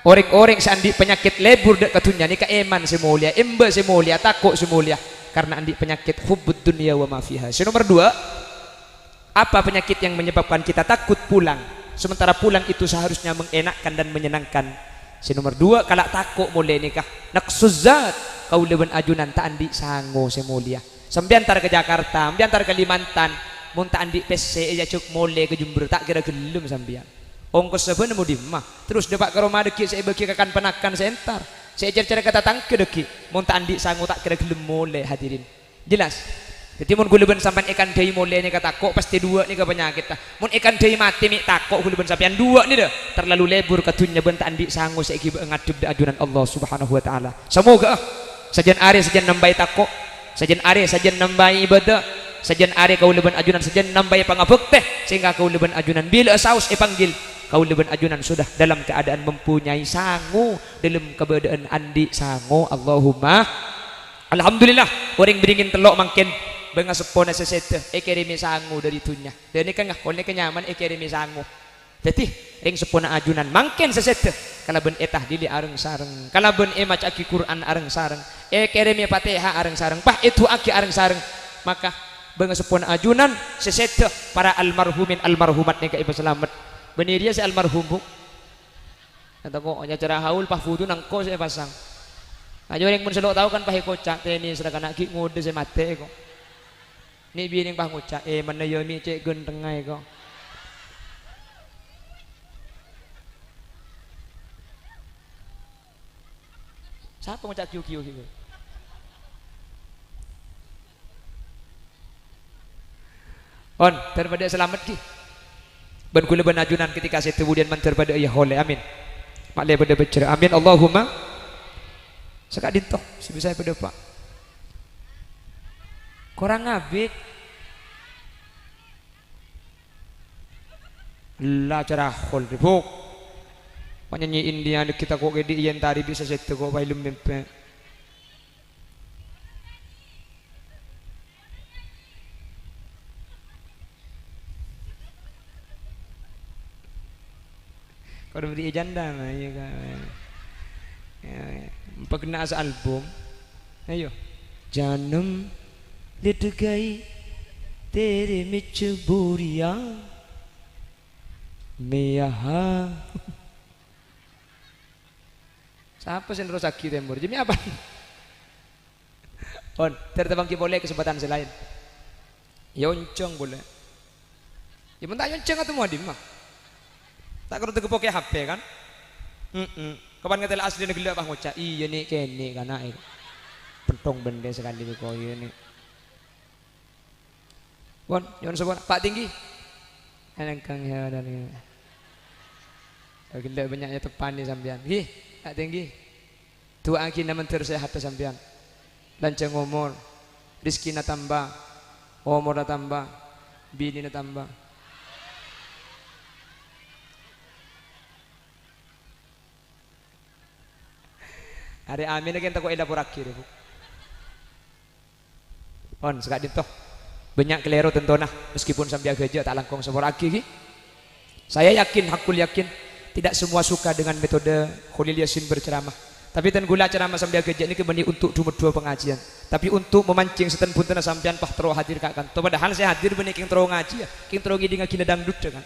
orang-orang seandi penyakit lebur dek katunya ni eman semulia emba semulia takut semulia karena andi penyakit hubbud dunia wa ma fiha. Nomor 2, apa penyakit yang menyebabkan kita takut pulang sementara pulang itu seharusnya mengenakkan dan menyenangkan. Nomor 2, kalau takut mulai nikah naksuzat kauliban ajunan tak andi sango semulia. Sampai antar ke Jakarta, sampai antar ke Kalimantan, mun tak andi PC aja cuk mole ke Jember tak kira gelem sampean. Ongkos sebenarnya mau dimah. Terus depak ke rumah deki saya bagi kakan penakan sentar. Saya cari-cari kata tangke deki. Mun tak andi sangu tak kira gelem mole hadirin. Jelas. Jadi mun guleben sampean ikan deui mole ni kata kok pasti 2 ni ke penyakit. Mun ikan deui mati mi takok guleben sampean 2 ni dah. Terlalu lebur katunya ben tak andi sangu saiki ngadep di ajunan Allah Subhanahu wa taala. Semoga sajen are sajen nambai takok. Sajen are sajen nambai ibadah, sajen are kau leban ajunan sajen nambai pangabek teh sehingga kau leban ajunan bila saus panggil kau leban ajunan sudah dalam keadaan mempunyai sangu dalam keadaan andi sangu. Allahumma alhamdulillah orang beringin telok makin benga sepona sesete ekerimi sangu dari tunya dan ini kan ngah kenyaman ekerimi sangu. Jadi ring sepona ajunan mangken sesete kalaben etah dili areng sareng kalaben maca aki Quran areng sareng keremi Fatihah areng sareng pah itu aki areng sareng maka benga sepona ajunan sesete para almarhumin almarhumat nih ka ibu selamat benih dia si almarhum bu kata kok nya cara haul pah fudu nangko saya pasang Ayo yang pun selok tahu kan pakai kocak tenis sedangkan nak ki ngode se mate kok. Ni bining pah ngocak mana yo mi cek gentengai kok. Siapa ngocak kiu-kiu gitu? On, daripada selamat ki. Ben kula ben ajunan ketika saya kemudian daripada ya oleh amin. Maklai pada bercerah amin Allahumma sekak dintoh sebisa pada pak. Korang ngabit la cara hol ribuk. Penyanyi India kita kok gede yang tadi bisa setu kok bailum mempe. Kau beri janda mah ya kan. Pagna sa album. Ayo. Janam lit gayi tere mich buriya meyaha. Siapa sih terus aki temur? Jadi apa? On, tertebang ki boleh kesempatan selain. Yoncong boleh. Ya mentah yoncong atau mau dimah? Tak kena tergepok ya HP kan? Kapan ngetel asli negeri apa ngocak? Iya nih kene kan naik. Pentong benda sekali ni kau ini. Bon, jangan sebut Pak Tinggi. Anak kang ya dan ini. Gila banyaknya tepan ni sambian. Hi, Pak Tinggi. Tua aki nama tersehat sambian. Lancang umur, rizki na tambah, umur na tambah, bini na tambah. Hari amin lagi entah kau elaborasi akhir bu. On sekali toh banyak keliru tentu nah meskipun sambil kerja tak langkong sebor akhir. Saya yakin, hakul yakin tidak semua suka dengan metode Khalil Yasin berceramah. Tapi tan gula ceramah sambil kerja ini kembali untuk cuma dua pengajian. Tapi untuk memancing setan pun tanah sampian pah terus hadir kak kan. Padahal saya hadir benih king terus ngaji ya, king terus gini ngaki dangdut kan.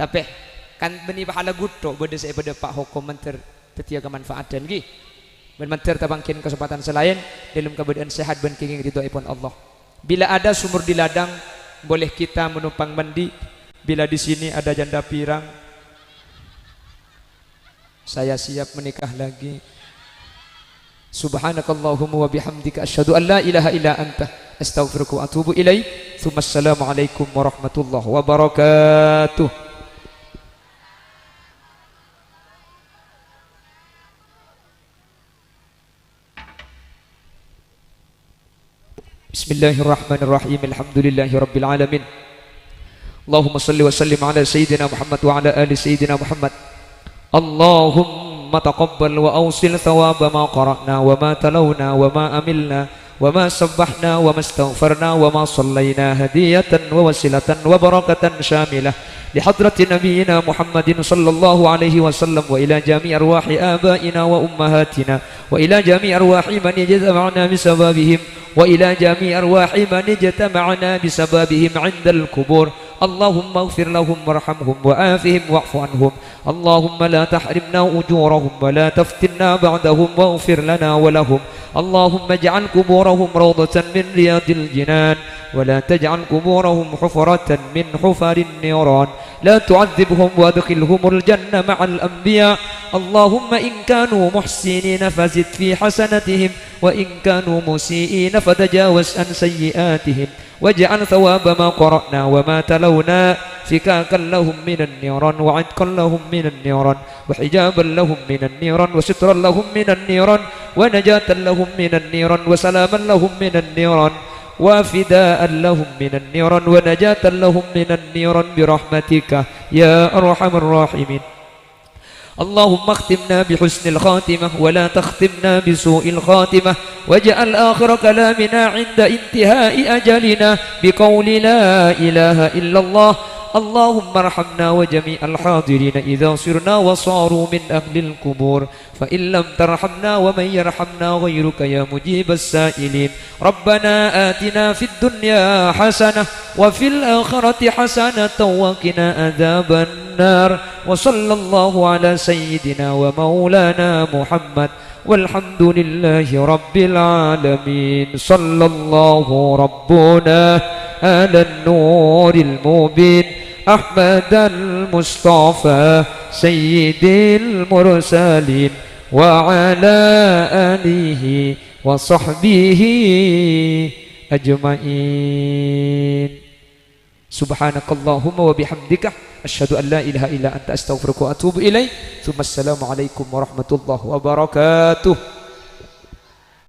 Tapi kan benih pahala guto beda saya beda Pak Hukum Menteri tetia kemanfaatan gi bermentir tabangkin kesempatan selain dalam keadaan sehat ben kenging ridhoipun Allah. Bila ada sumur di ladang boleh kita menumpang mandi. Bila di sini ada janda pirang saya siap menikah lagi. Subhanakallahumma wa bihamdika asyhadu an la ilaha illa anta astaghfiruka wa atubu ilaik. Assalamualaikum warahmatullahi wabarakatuh. Bismillahirrahmanirrahim. Alhamdulillahi rabbil alamin. Allahumma salli wa sallim ala sayyidina Muhammad wa ala ali sayyidina Muhammad. Allahumma taqabbal wa awsil thawaba ma qara'na wa ma talawna wa ma amilna wa ma sabbahna wa ma astaghfarna wa ma sallayna hadiyatan wa wasilatan wa barakatan syamilah li hadrati nabiyyina Muhammadin sallallahu alaihi wasallam wa ila jami' arwahi abaina wa ummahatina wa ila jami' arwahi man yajtama'na bisababihim wa ila jami' arwahi man yajtama'na bisababihim 'inda al-qubur. Allahumma ighfir lahum warhamhum wa afihim wa'fu anhum. Allahumma la tahrimna ujurahum wa la taftinna ba'dahum waghfir lana wa lahum. Allahumma ij'al quburahum rawdatan min riyadil jinan wa la taj'al quburahum hufratan min hufarin niran. La tu'adzibhum wa adkhilhumul janna ma'al anbiya. Allahumma in kanu muhsinina fazid fi hasanatihim wa in kanu musiiina fatajawaz an sayyi'atihim waj'al thawaba ma qara'na wa ma talawna fikakan lahum minan niran wa 'idkan lahum minan niran wa hijaban lahum minan niran wa sitran lahum minan niran wa najatan lahum minan niran wa salaman lahum minan niran wa fidaan lahum minan niran wa najatan lahum minan niran birahmatika ya arhamar rahimin. اللهم اختمنا بحسن الخاتمة ولا تختمنا بسوء الخاتمة واجعل آخر كلامنا عند انتهاء أجلنا بقول لا إله إلا الله. اللهم ارحمنا وجميع الحاضرين إذا صرنا وصاروا من أهل القبور فإن لم ترحمنا ومن يرحمنا غيرك يا مجيب السائلين. ربنا آتنا في الدنيا حسنة وفي الآخرة حسنة وقنا عذاب النار. وصلى الله على سيدنا ومولانا محمد والحمد لله رب العالمين. صلى الله ربنا على النور المبين أحمد المصطفى سيد المرسلين وعلى آله وصحبه أجمعين. سبحانك اللهم وبحمدك أشهد أن لا إله إلا أنت أستغفرك وأتوب إليك. ثم السلام عليكم ورحمة الله وبركاته.